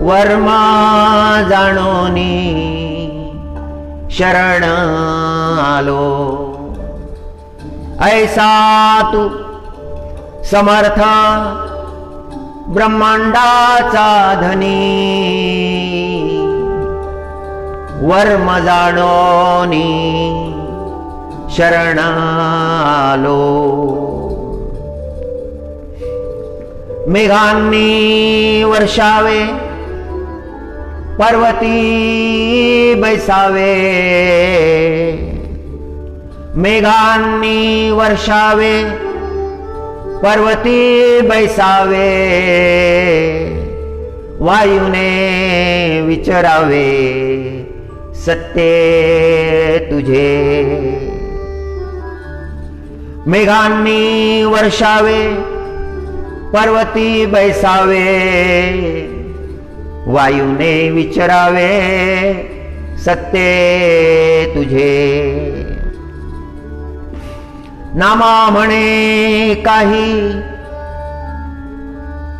वर्मा जाणोनी शरण आलो, ऐसा तू समर्थ ब्रह्मांडाचा धनी, वर्म जाणोनी शरण आलो. मेघांनी वर्षावे पर्वती बैसावे, मेघांनी वर्षावे पर्वती बैसावे, वायूने विचरावे सत्ते तुझे, मेघांनी वर्षावे पर्वती बैसावे, वायूने विचरावे सत्ते तुझे, नामा म्हणे काही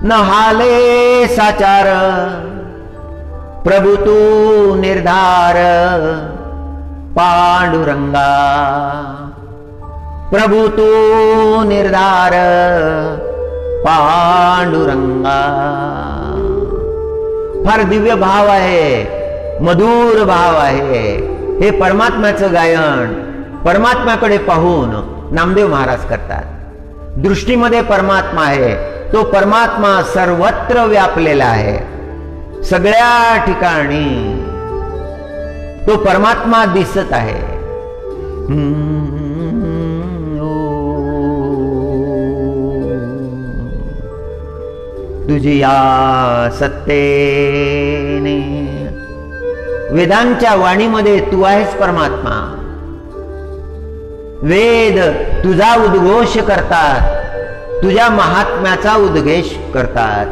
न हाले साचार, प्रभु तू निर्धार पांडुरंगा, प्रभु तू निर्धार पांडुरंगा. फार दिव्य भाव आहे, मधुर भाव आहे. हे परमात्म्याचं गायन परमात्म्याकडे पाहून नामदेव महाराज करतात. दृष्टीमध्ये परमात्मा आहे, तो परमात्मा सर्वत्र व्यापलेला आहे. सगळ्या ठिकाणी तो परमात्मा दिसत आहे. तुझी या सत्तेने, वेदांच्या वाणीमध्ये तू आहेस परमात्मा. वेद तुझा उद्घोष करतात, तुझ्या महात्म्याचा उद्घोष करतात,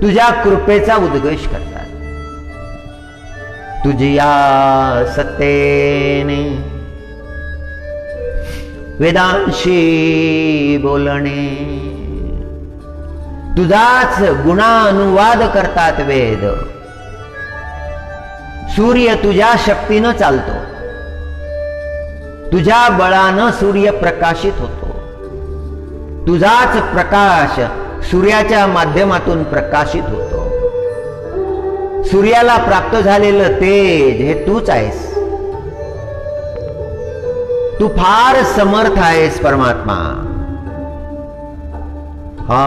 तुझ्या कृपेचा उद्घोष करतात. तुझी या सत्तेने वेदांशी बोलणे, तुझाच गुणानुवाद करतात वेद. सूर्य तुझ्या शक्तीनं चालतो, तुझ्या बळानं सूर्य प्रकाशित होतो. तुझाच प्रकाश सूर्याच्या माध्यमातून प्रकाशित होतो. सूर्याला प्राप्त झालेलं तेज हे तूच आहेस. तू फार समर्थ आहेस परमात्मा. हा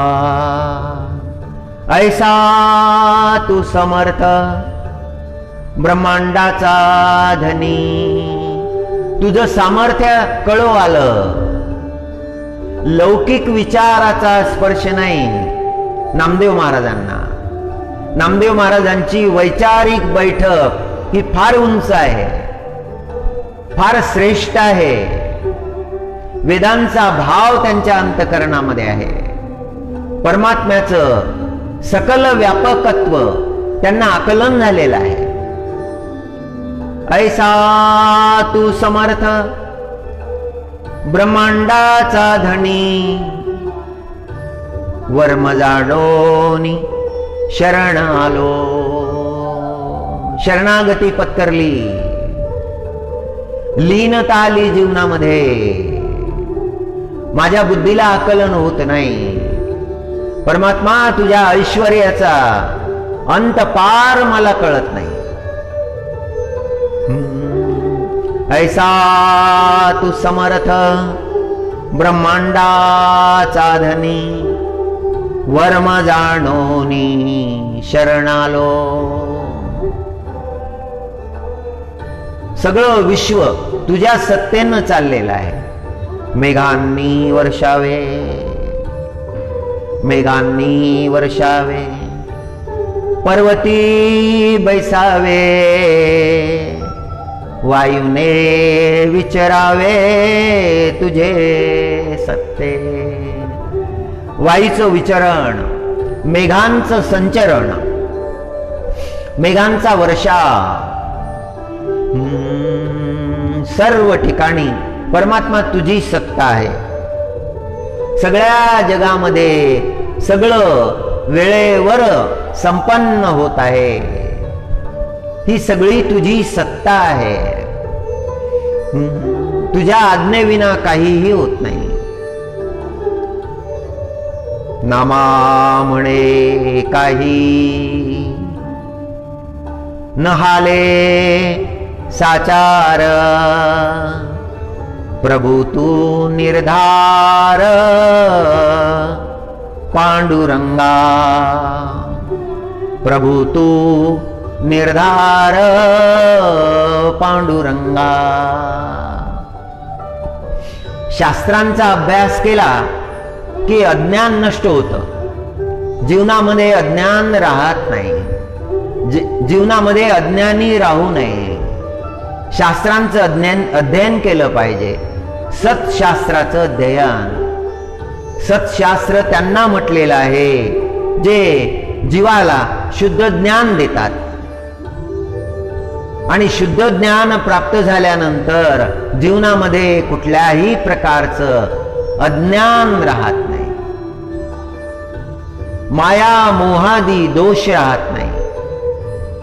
ऐसा तू समर्थ ब्रह्मांडाचा धनी. तुझं सामर्थ्य कळो आलं. लौकिक विचाराचा स्पर्श नाही नामदेव महाराजांना. नामदेव महाराजांची वैचारिक बैठक ही फार उंच आहे, फार श्रेष्ठ आहे. वेदांचा भाव त्यांच्या अंतःकरणामध्ये आहे. परमात्म्याचं सकल व्यापकत्व त्यांना आकलन झालेलं आहे. ऐसा तू समर्थ ब्रह्मांडाचा धनी. वर्म जाणोनी शरण आलो. शरणागती पत्करली, लीनता आली जीवनामध्ये. माझ्या बुद्धीला आकलन होत नाही. परमात्मा तुझ्या ऐश्वर्याचा अंत पार मला कळत नाही. ऐसा तू समर्थ ब्रह्मांडाचा धनी. वर्म जाणोनी शरणालो. सगळं विश्व तुझ्या सत्तेनं चाललेलं आहे. मेघांनी वर्षावे, मेघांनी वर्षावे, पर्वती बैसावे, वायूने विचरावे तुझे सत्ते. वायूचं विचरण, मेघांचं संचरण, मेघांचा वर्षा, सर्व ठिकाणी परमात्मा तुझी सत्ता आहे. सगळ्या जगामध्ये सगळं वेळेवर संपन्न होत आहे. ही सगळी तुझी सत्ता आहे. तुझ्या आज्ञेविना काहीही होत नाही. नामा म्हणे काही नहाले साचार. प्रभू तू निर्धार पांडुरंगा. प्रभू तू निर्धार पांडुरंगा. शास्त्रांचा अभ्यास केला की अज्ञान नष्ट होतं. जीवनामध्ये अज्ञान राहत नाही. जीवनामध्ये अज्ञानी राहू नये. शास्त्रांचं अध्ययन केलं पाहिजे. सत्शास्त्राचं अध्ययन. सत्शास्त्र त्यांना म्हटलेलं आहे जे जीवाला शुद्ध ज्ञान देतात. आणि शुद्ध ज्ञान प्राप्त झाल्यानंतर जीवनामध्ये कुठल्याही प्रकारचं अज्ञान राहत नाही. माया मोहादी दोष राहत नाही.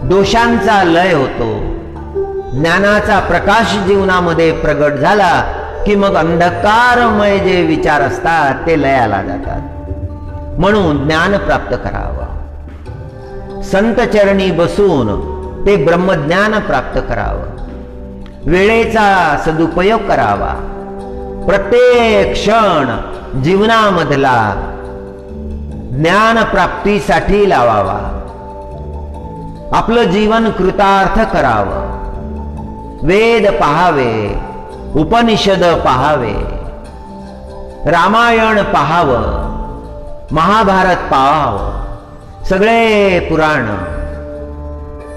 दोषांचा लय होतो. ज्ञानाचा प्रकाश जीवनामध्ये प्रगट झाला की मग अंधकारमय जे विचार असतात ते लयाला जातात. म्हणून ज्ञान प्राप्त करावं. संत चरणी बसून ते ब्रह्मज्ञान प्राप्त करावं. वेळेचा सदुपयोग करावा. प्रत्येक क्षण जीवनामधला ज्ञान प्राप्तीसाठी लावावा. आपलं जीवन कृतार्थ करावं. वेद पहावे, उपनिषद पहावे, रामायण पहावं, महाभारत पाहावं, सगळे पुराण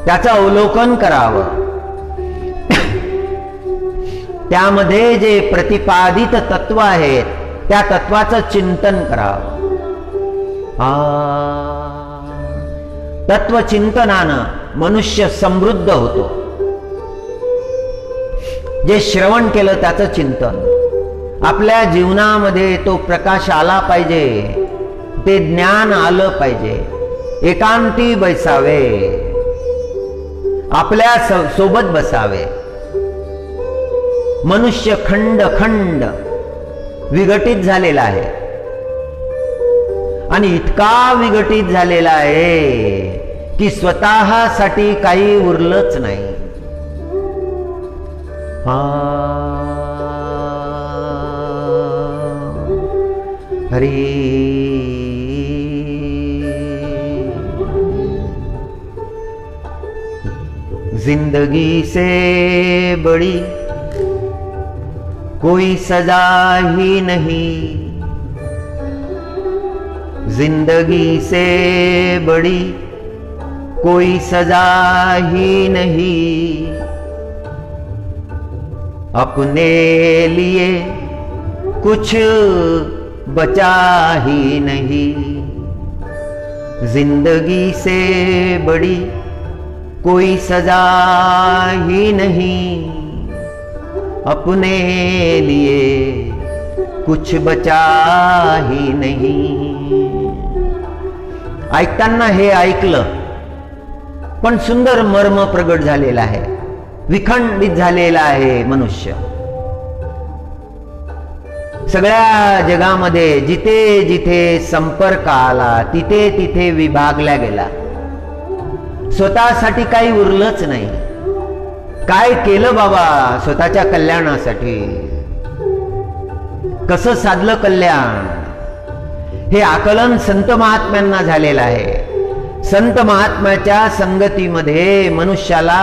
त्याचं अवलोकन करावं. त्यामध्ये जे प्रतिपादित तत्व आहेत त्या तत्वाचं चिंतन करावं. तत्वचिंतनानं मनुष्य समृद्ध होतो. जे श्रवण केलं त्याचं चिंतन. आपल्या जीवनामध्ये तो प्रकाश आला पाहिजे. ते ज्ञान आलं पाहिजे. एकांती बैसावे. आपल्या सोबत बसावे. मनुष्य खंड खंड विघटित झालेला आहे. आणि इतका विघटित झालेला आहे की स्वतःसाठी काही उरलंच नाही. हरी। जिंदगी से बड़ी कोई सजा ही नहीं, जिंदगी से बड़ी कोई सजा ही नहीं, अपने लिए कुछ बचा ही नहीं, जिंदगी से बड़ी कोई सजा ही नहीं, अपने लिए कुछ बचा ही नाही। ऐकताना हे ऐकलं, पण सुंदर मर्म प्रगट झालेला आहे, विखंडित झालेला आहे मनुष्य। सगळ्या जगामध्ये जिथे जिथे संपर्क आला तिथे तिथे विभागला गेला, स्वतःसाठी काही उरलंच नाही। काय केलं बाबा स्वतःच्या कल्याणासाठी, कसं साधलं कल्याण, हे आकलन संत महात्म्यांना झालेलं आहे। संत महात्म्याच्या संगतीमध्ये मनुष्याला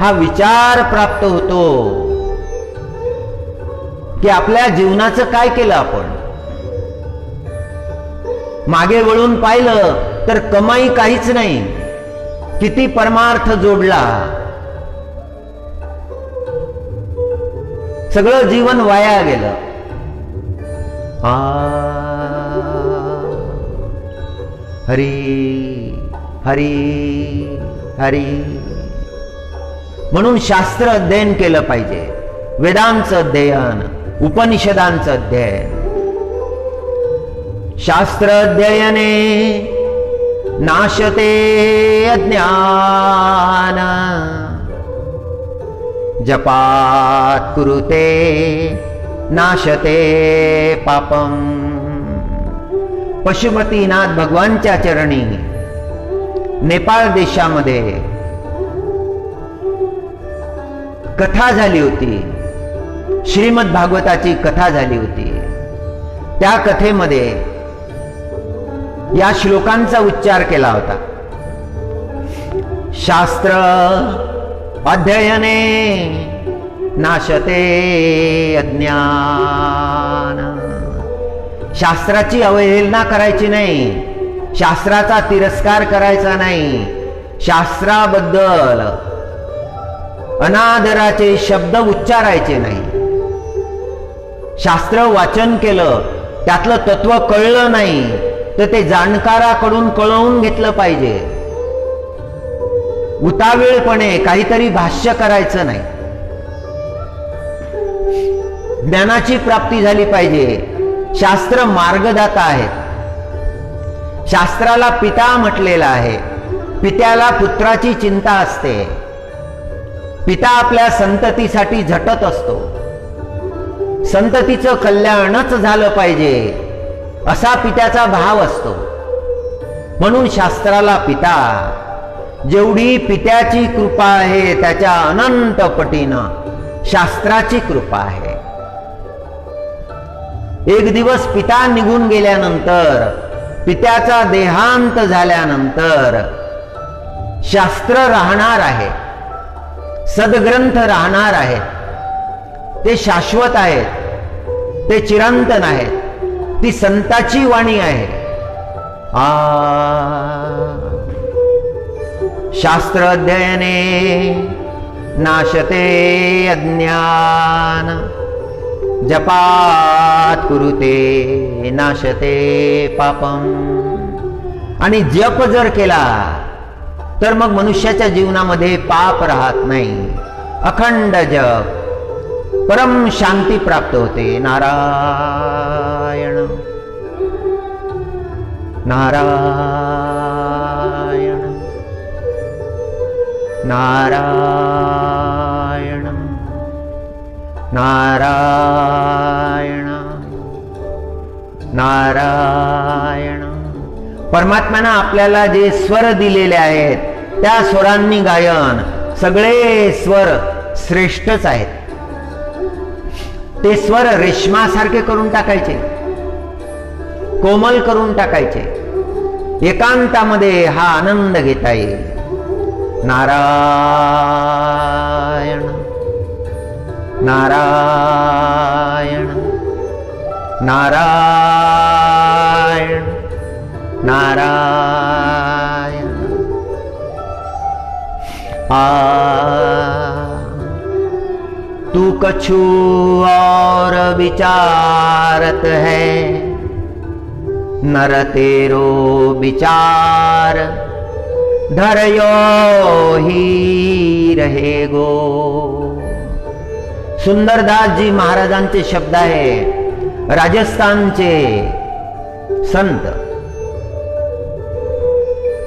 हा विचार प्राप्त होतो की आपल्या जीवनाचं काय केलं आपण। मागे वळून पाहिलं तर कमाई काहीच नाही, किती परमार्थ जोडला, सगळं जीवन वाया गेलं। हरी हरी हरी। म्हणून शास्त्र अध्ययन केलं पाहिजे, वेदांचं अध्ययन, उपनिषदांचं अध्ययन। शास्त्र अध्ययने नाशते अज्ञान, जपात कुरुते नाशते पापम। पशुपतीनाथ भगवानच्या चरणी नेपाळ देशामध्ये कथा झाली होती, श्रीमद भागवताची कथा झाली होती। त्या कथेमध्ये या श्लोकांचा उच्चार केला होता। शास्त्र अध्ययने नाशते अज्ञान। शास्त्राची अवहेलना करायची नाही, शास्त्राचा तिरस्कार करायचा नाही, शास्त्राबद्दल अनादराचे शब्द उच्चारायचे नाही। शास्त्र वाचन केलं, त्यातलं तत्व कळलं नाही तर ते जाणकाराकडून कळवून घेतलं पाहिजे। उतावीळपणे काहीतरी भाष्य करायचं नाही, ज्ञानाची प्राप्ती झाली पाहिजे। शास्त्र मार्गदाता आहेत, शास्त्राला पिता म्हटलेला आहे। पित्याला पुत्राची चिंता असते, पिता आपल्या संततीसाठी झटत असतो, संततीचं कल्याणच झालं पाहिजे असा पित्याचा भाव असतो। म्हणून शास्त्राला पिता, जेवढी पित्याची कृपा आहे त्याच्या अनंत पटीनं शास्त्राची कृपा आहे। एक दिवस पिता निघून गेल्यानंतर, पित्याचा देहांत झाल्यानंतर शास्त्र राहणार आहे, सद्ग्रंथ राहणार आहेत, ते शाश्वत आहेत, ते चिरंतन आहेत, ती संताची वाणी आहे। शास्त्र अध्ययने नाशते अज्ञान, जपात कुरुते नाशते पापम। आणि जप जर केला तर मग मनुष्याच्या जीवनामध्ये पाप राहत नाही, अखंड जप, परम शांती प्राप्त होते। नारायण नारायण नारायण नारायण नारायण। परमात्म्यानं आपल्याला जे स्वर दिलेले आहेत त्या स्वरांनी गायन, सगळे स्वर श्रेष्ठच आहेत। ते स्वर रेशमासारखे करून टाकायचे, कोमल करून टाकायचे. एकांतामध्ये हा आनंद घेता येईल. नारायण नारायण नारायण नारायण. तू कछु और विचारत है, नर तेरो विचार धरयो ही रहेगो. सुंदरदास जी महाराजांचे शब्द आहे. राजस्थानचे संत,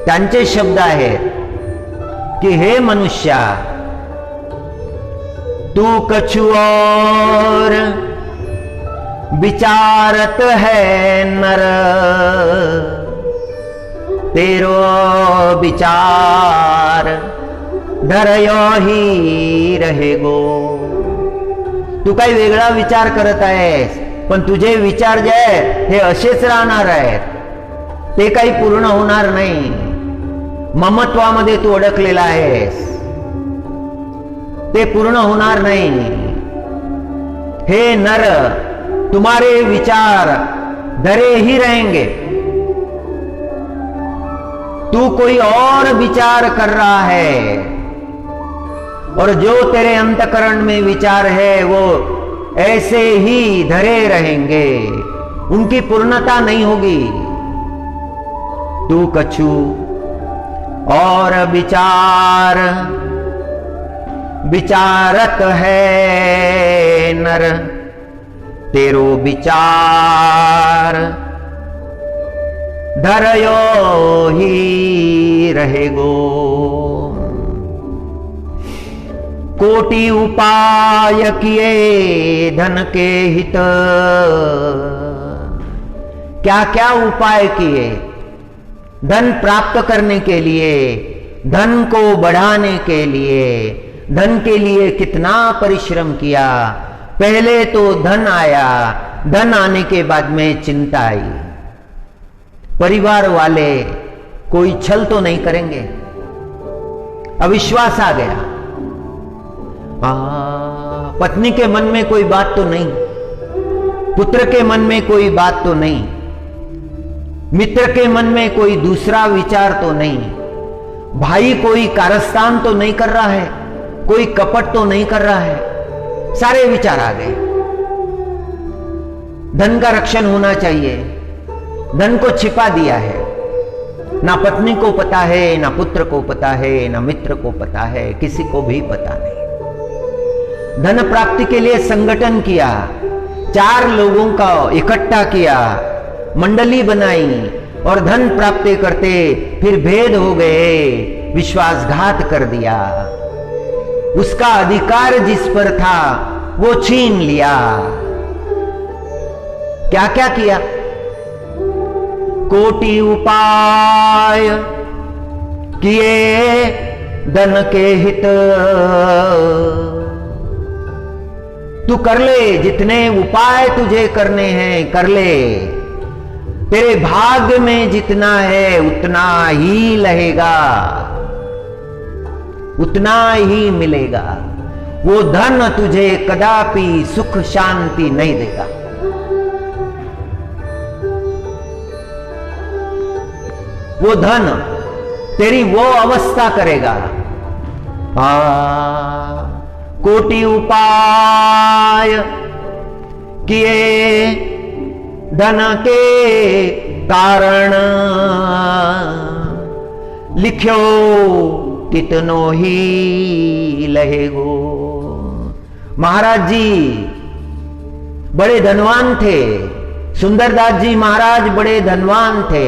त्यांचे शब्द आहेत कि हे मनुष्या, तू कछु और विचारत है नर, तेरो विचार धरयो ही रहेगो. तू काही वेगळा विचार करत आहेस, पण तुझे विचार जे आहेत हे असेच राहणार आहेत, ते काही पूर्ण होणार नाही. ममत्वामध्ये तू अडकलेला आहेस, ते पूर्ण होणार नाही. हे नर, तुम्हारे विचार धरे ही रहेंगे. तू कोई और विचार कर रहा है, और जो तेरे अंतकरण में विचार है वो ऐसे ही धरे रहेंगे, उनकी पूर्णता नहीं होगी. तू कछु और विचार विचारत है नर, तेरो विचार धरयो ही रहेगो. कोटि उपाय किए धन के हित, क्या क्या उपाय किए धन प्राप्त करने के लिए, धन को बढ़ाने के लिए. धन के लिए कितना परिश्रम किया. पहले तो धन आया, धन आने के बाद में चिंता आई. परिवार वाले कोई छल तो नहीं करेंगे, अविश्वास आ गया. पत्नी के मन में कोई बात तो नहीं, पुत्र के मन में कोई बात तो नहीं, मित्र के मन में कोई दूसरा विचार तो नहीं, भाई कोई कारस्तान तो नहीं कर रहा है, कोई कपट तो नहीं कर रहा है. सारे विचार आ गए. धन का रक्षण होना चाहिए, धन को छिपा दिया है. ना पत्नी को पता है, ना पुत्र को पता है, ना मित्र को पता है, किसी को भी पता नहीं. धन प्राप्ति के लिए संगठन किया, 4 लोगों का इकट्ठा किया, मंडली बनाई, और धन प्राप्ति करते फिर भेद हो गए, विश्वासघात कर दिया. उसका अधिकार जिस पर था वो छीन लिया. क्या क्या किया. कोटि उपाय किए धन के हित. तू कर ले, जितने उपाय तुझे करने हैं कर ले. तेरे भाग्य में जितना है उतना ही रहेगा, उतना ही मिलेगा. वो धन तुझे कदापि सुख शांति नहीं देगा. वो धन तेरी वो अवस्था करेगा. कोटि उपाय किए धन के कारण, लिख्यो कितनो ही लहेगो. महाराज जी बड़े धनवान थे. सुंदरदास जी महाराज बड़े धनवान थे.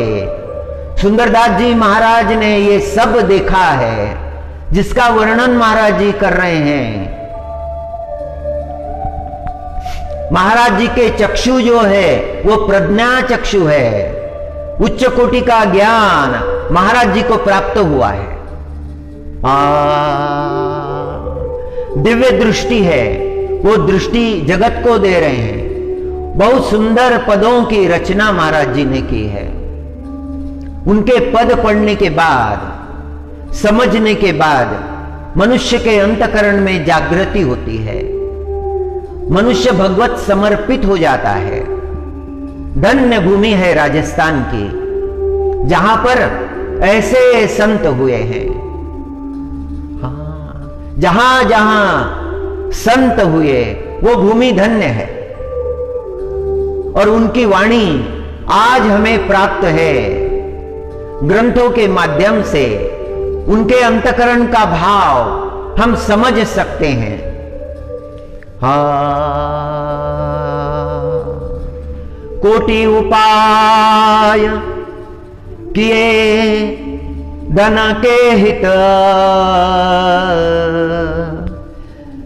सुंदरदास जी महाराज ने ये सब देखा है जिसका वर्णन महाराज जी कर रहे हैं. महाराज जी के चक्षु जो है वो प्रज्ञा चक्षु है. उच्च कोटि का ज्ञान महाराज जी को प्राप्त हुआ है. दिव्य दृष्टि है, वो दृष्टि जगत को दे रहे हैं. बहुत सुंदर पदों की रचना महाराज जी ने की है। उनके पद पढ़ने के बाद, समझने के बाद मनुष्य के अंतकरण में जागृति होती है, मनुष्य भगवत समर्पित हो जाता है। धन्य भूमि है राजस्थान की, जहां पर ऐसे संत हुए हैं। हाँ, जहां जहां संत हुए वो भूमि धन्य है, और उनकी वाणी आज हमें प्राप्त है ग्रंथों के माध्यम से। उनके अंतकरण का भाव हम समझ सकते हैं। कोटि उपाय किए धन के हित,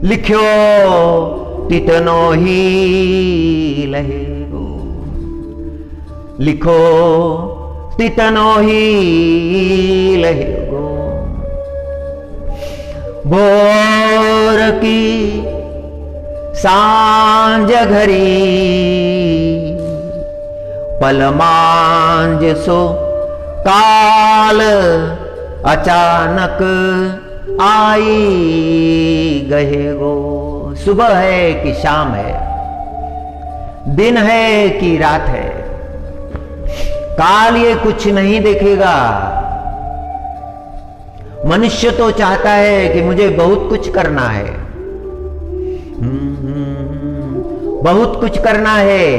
लिख्यो तितनो ही लहे गो। लिखो तितनो ही लहे गो। भोर की सांझ घरी, पल मांझ सो काल अचानक आई गए गो। सुबह है कि शाम है, दिन है कि रात है, काल ये कुछ नहीं देखेगा। मनुष्य तो चाहता है कि मुझे बहुत कुछ करना है, बहुत कुछ करना है।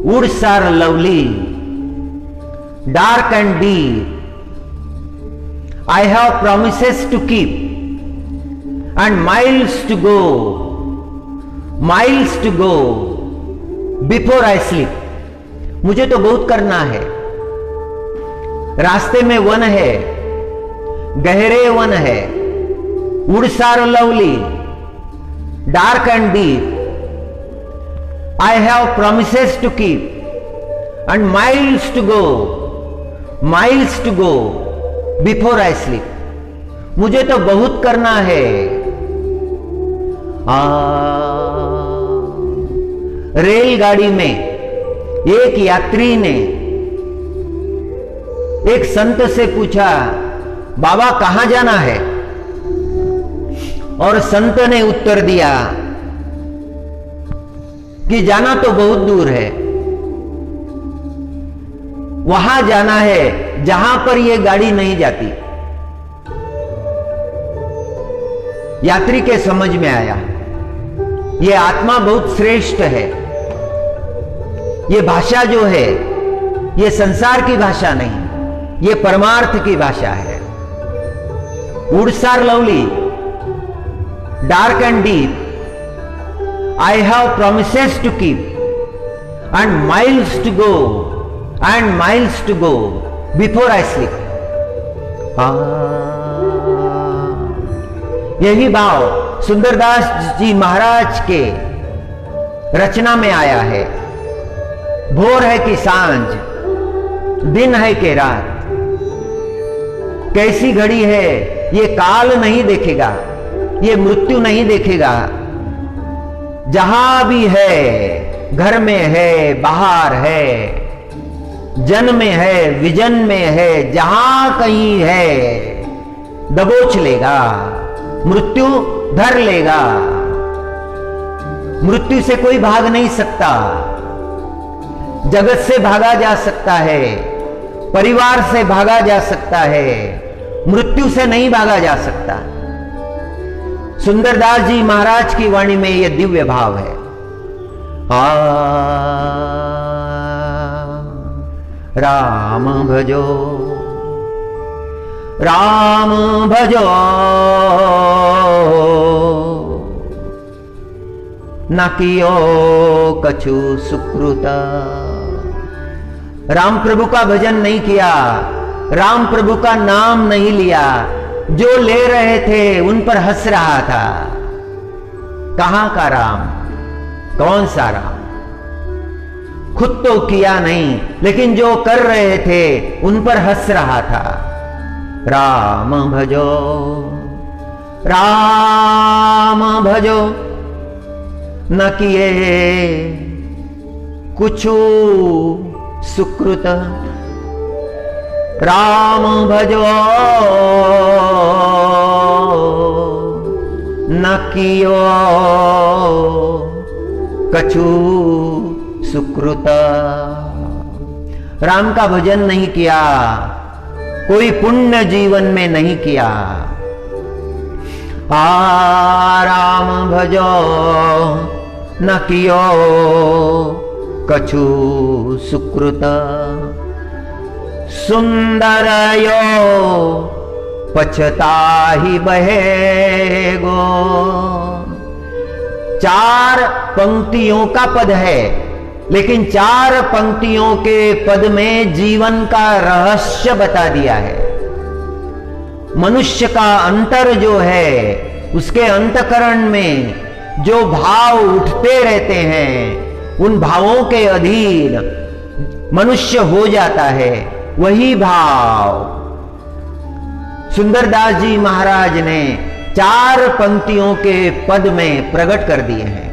Woods are lovely, dark and deep. I have promises to keep and miles to go before I sleep. मुझे तो बहुत करना है। रास्ते में वन है, गहरे वन है। Woods are lovely, dark and deep. I have promises to keep and miles to go before I sleep. मुझे तो बहुत करना है। रेलगाड़ी में एक यात्री ने एक संत से पूछा, बाबा कहां जाना है? और संत ने उत्तर दिया कि जाना तो बहुत दूर है, वहां जाना है जहां पर यह गाड़ी नहीं जाती। यात्री के समझ में आया, यह आत्मा बहुत श्रेष्ठ है। यह भाषा जो है, यह संसार की भाषा नहीं, यह परमार्थ की भाषा है। Woods are lovely, dark and deep, I have promises to keep and miles to go before I sleep. यही भाव सुंदरदास जी महाराज के रचना में आया है। भोर है कि सांझ, दिन है कि रात, कैसी घड़ी है ये काल नहीं देखेगा, ये मृत्यु नहीं देखेगा। जहां भी है, घर में है, बाहर है, जन में है, विजन में है, जहां कहीं है, दबोच लेगा, मृत्यु धर लेगा। मृत्यु से कोई भाग नहीं सकता। जगत से भागा जा सकता है, परिवार से भागा जा सकता है, मृत्यु से नहीं भागा जा सकता। सुंदरदास जी महाराज की वाणी में यह दिव्य भाव है। राम भजो, राम भजो, न कियो कछु सुकृत। राम प्रभु का भजन नहीं किया, राम प्रभु का नाम नहीं लिया, जो ले रहे थे उन पर हंस रहा था। कहां का राम, कौन सा राम? खुद तो किया नहीं, लेकिन जो कर रहे थे उन पर हंस रहा था। राम भजो, राम भजो, न किए कुछु सुकृत। राम भजो न कियो कछु सुकृत। राम का भजन नहीं किया, कोई पुण्य जीवन में नहीं किया। राम भजो न कियो कछु सुकृत। सुंदर यो पछताहि बहेगो। 4 पंक्तियों का पद है, लेकिन 4 पंक्तियों के पद में जीवन का रहस्य बता दिया है। मनुष्य का अंतर जो है, उसके अंतकरण में जो भाव उठते रहते हैं, उन भावों के अधीन मनुष्य हो जाता है। वही भाव सुंदरदास जी महाराज ने 4 पंक्तियों के पद में प्रकट कर दिए हैं।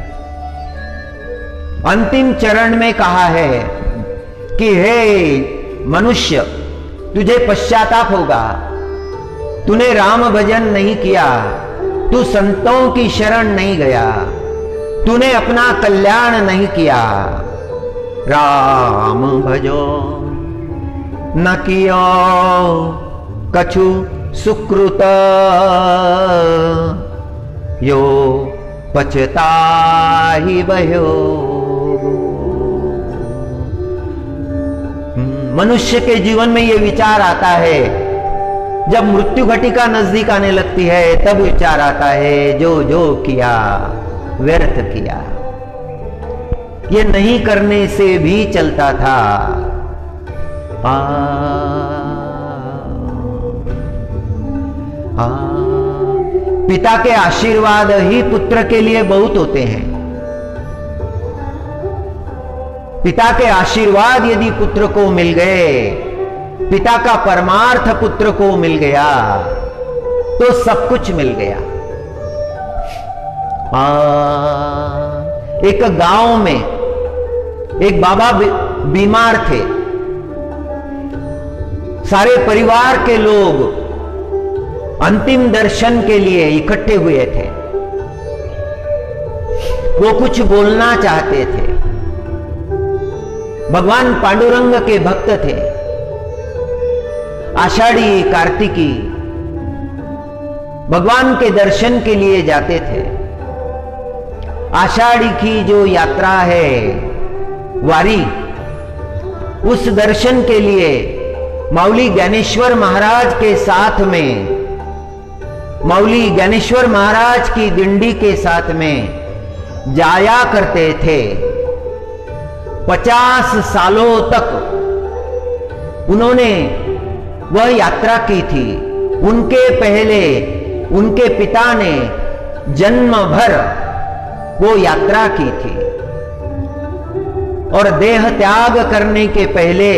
अंतिम चरण में कहा है कि हे मनुष्य, तुझे पश्चाताप होगा, तूने राम भजन नहीं किया, तू संतों की शरण नहीं गया, तूने अपना कल्याण नहीं किया। राम भजो न कियो कछु सुकृत। यो पछताहि बह्यो। मनुष्य के जीवन में यह विचार आता है, जब मृत्यु घटिका नजदीक आने लगती है, तब विचार आता है जो जो किया व्यर्थ किया। ये नहीं करने से भी चलता था। पिता के आशीर्वाद ही पुत्र के लिए बहुत होते हैं। पिता के आशीर्वाद यदि पुत्र को मिल गए, पिता का परमार्थ पुत्र को मिल गया, तो सब कुछ मिल गया। एक गांव में एक बाबा बीमार थे। सारे परिवार के लोग अंतिम दर्शन के लिए इकट्ठे हुए थे। वो कुछ बोलना चाहते थे। भगवान पांडुरंग के भक्त थे। आषाढ़ी कार्तिकी भगवान के दर्शन के लिए जाते थे। आषाढ़ी की जो यात्रा है, वारी, उस दर्शन के लिए माउली ज्ञानेश्वर महाराज के साथ में, माउली ज्ञानेश्वर महाराज की दिंडी के साथ में जाया करते थे। 50 सालों तक उन्होंने वह यात्रा की थी। उनके पहले उनके पिता ने जन्म भर वो यात्रा की थी और देह त्याग करने के पहले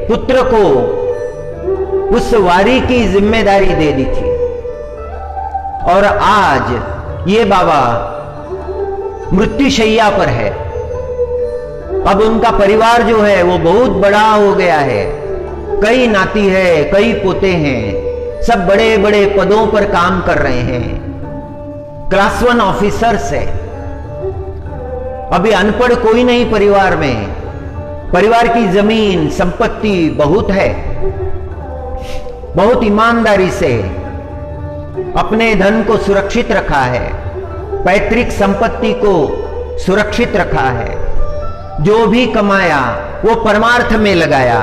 पुत्र को उस वारी की जिम्मेदारी दे दी थी। और आज ये बाबा मृत्युशैया पर है। अब उनका परिवार जो है वो बहुत बड़ा हो गया है। कई नाती है, कई पोते हैं, सब बड़े बड़े पदों पर काम कर रहे हैं। क्लास 1 ऑफिसर्स है। अभी अनपढ़ कोई नहीं परिवार में। परिवार की जमीन संपत्ति बहुत है। बहुत ईमानदारी से अपने धन को सुरक्षित रखा है। पैतृक संपत्ति को सुरक्षित रखा है। जो भी कमाया वो परमार्थ में लगाया,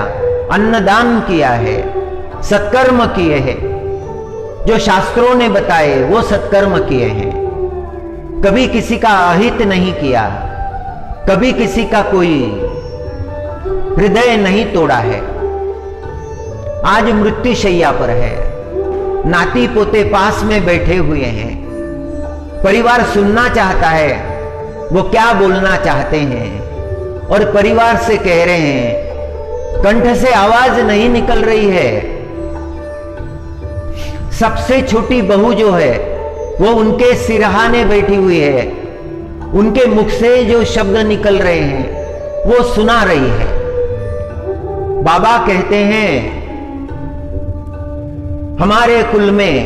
अन्नदान किया है, सत्कर्म किए हैं। जो शास्त्रों ने बताए वो सत्कर्म किए हैं। कभी किसी का अहित नहीं किया, कभी किसी का कोई हृदय नहीं तोड़ा है। आज मृत्युशैया पर है। नाती पोते पास में बैठे हुए हैं। परिवार सुनना चाहता है वो क्या बोलना चाहते हैं, और परिवार से कह रहे हैं, कंठ से आवाज नहीं निकल रही है। सबसे छोटी बहू जो है वो उनके सिरहाने बैठी हुई है उनके मुख से जो शब्द निकल रहे हैं वो सुना रही है। बाबा कहते हैं हमारे कुल में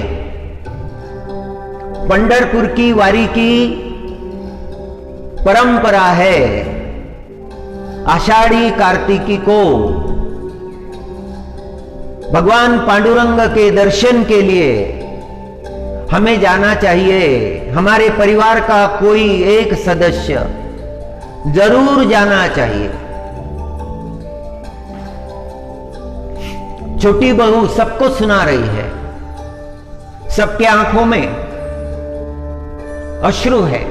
पंढरपुर की वारी की परंपरा है। आषाढ़ी कार्तिकी को भगवान पांडुरंग के दर्शन के लिए हमें जाना चाहिए। हमारे परिवार का कोई एक सदस्य जरूर जाना चाहिए। छोटी बहू सबको सुना रही है, सबके आंखों में अश्रु है,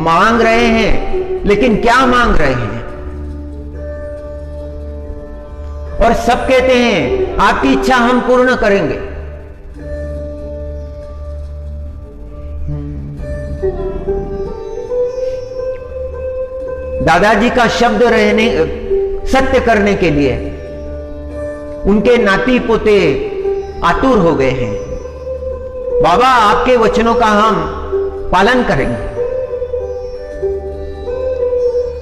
मांग रहे हैं, लेकिन क्या मांग रहे हैं? और सब कहते हैं आपकी इच्छा हम पूर्ण करेंगे। दादाजी का शब्द रहने सत्य करने के लिए उनके नाती पोते आतुर हो गए हैं। बाबा आपके वचनों का हम पालन करेंगे,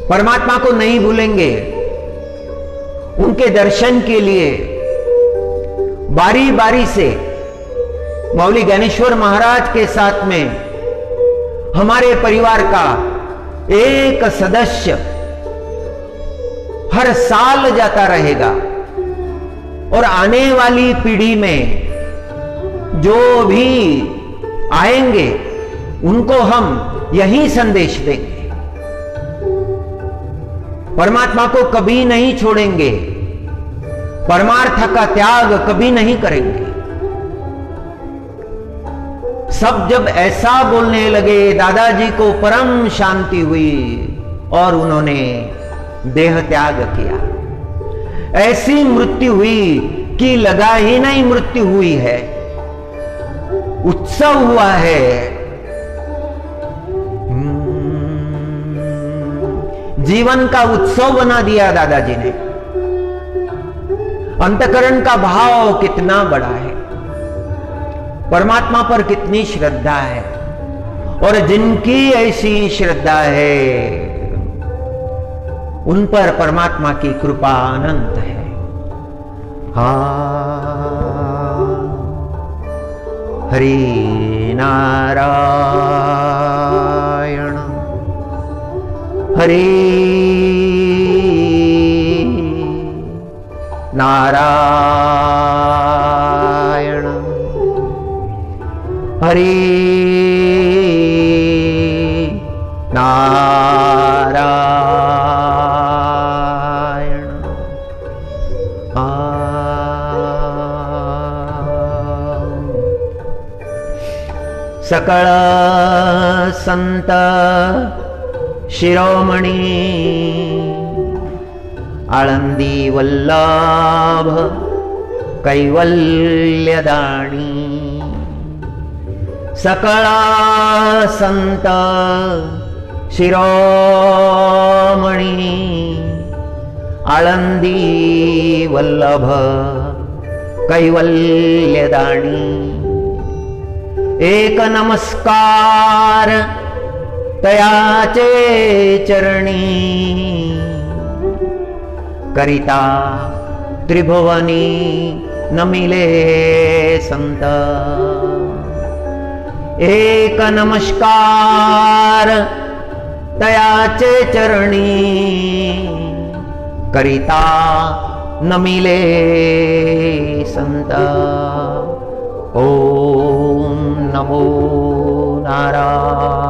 परमात्मा को नहीं भूलेंगे। उनके दर्शन के लिए बारी बारी से मौली ज्ञानेश्वर महाराज के साथ में हमारे परिवार का एक सदस्य हर साल जाता रहेगा। और आने वाली पीढ़ी में जो भी आएंगे उनको हम यही संदेश देंगे। परमात्मा को कभी नहीं छोड़ेंगे, परमार्थ का त्याग कभी नहीं करेंगे। सब जब ऐसा बोलने लगे, दादाजी को परम शांति हुई और उन्होंने देह त्याग किया। ऐसी मृत्यु हुई कि लगा ही नहीं मृत्यु हुई है, उत्सव हुआ है। जीवन का उत्सव बना दिया दादाजी ने। अंतकरण का भाव कितना बड़ा है, परमात्मा पर कितनी श्रद्धा है। और जिनकी ऐसी श्रद्धा है उन पर परमात्मा की कृपा अनंत है। हरि नारायण हरि नारायण हरि नारायण। सकल संत शिरोमणि आळंदी वल्लभ कैवल्यदानी। सकल संत शिरोमणि आळंदी वल्लभ कैवल्यदानी। एक नमस्कार तयाचे चरणी करिता त्रिभुवनी नमिले संत। एक नमस्कार तयाचे चरणी करिता नमिले संत। ओम नमो नारायण।